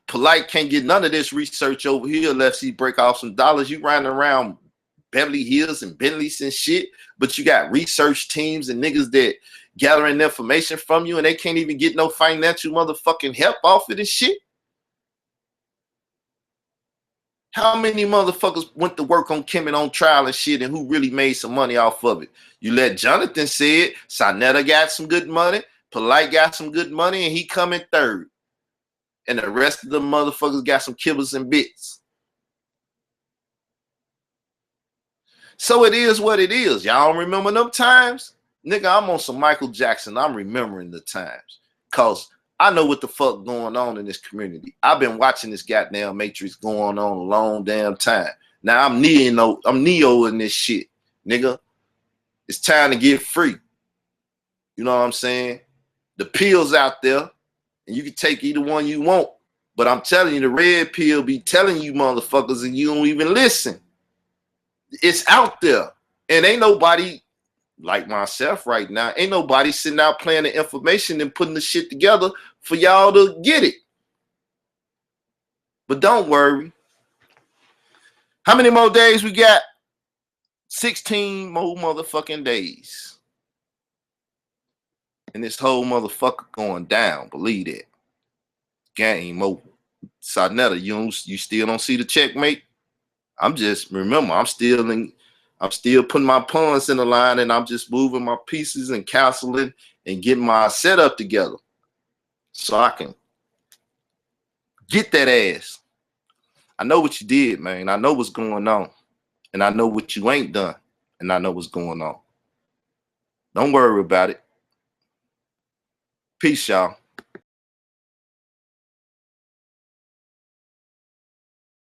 Speaker 1: Polite can't get none of this research over here unless he break off some dollars. You riding around Beverly Hills and Bentleys and shit, but you got research teams and niggas that gathering information from you, and they can't even get no financial motherfucking help off it and shit. How many motherfuckers went to work on Kim and on trial and shit, and who really made some money off of it? You let Jonathan say it. Sonetta got some good money. Polite got some good money, and he come in third. And the rest of the motherfuckers got some kibbles and bits. So it is what it is. Y'all don't remember them times? Nigga, I'm on some Michael Jackson. I'm remembering the times. Because I know what the fuck going on in this community. I've been watching this goddamn Matrix going on a long damn time. Now I'm Neo in this shit, nigga. It's time to get free. You know what I'm saying? The pills out there, and you can take either one you want. But I'm telling you, the red pill be telling you motherfuckers, and you don't even listen. It's out there, and ain't nobody like myself right now. Ain't nobody sitting out playing the information and putting the shit together for y'all to get it. But don't worry. How many more days we got? 16 more motherfucking days. And this whole motherfucker going down. Believe that. Game over. Sonetta, you still don't see the checkmate? I'm just, remember, I'm still putting my pawns in the line, and I'm just moving my pieces and castling and getting my setup together so I can get that ass. I know what you did, man. I know what's going on. And I know what you ain't done. And I know what's going on. Don't worry about it. Peace, y'all.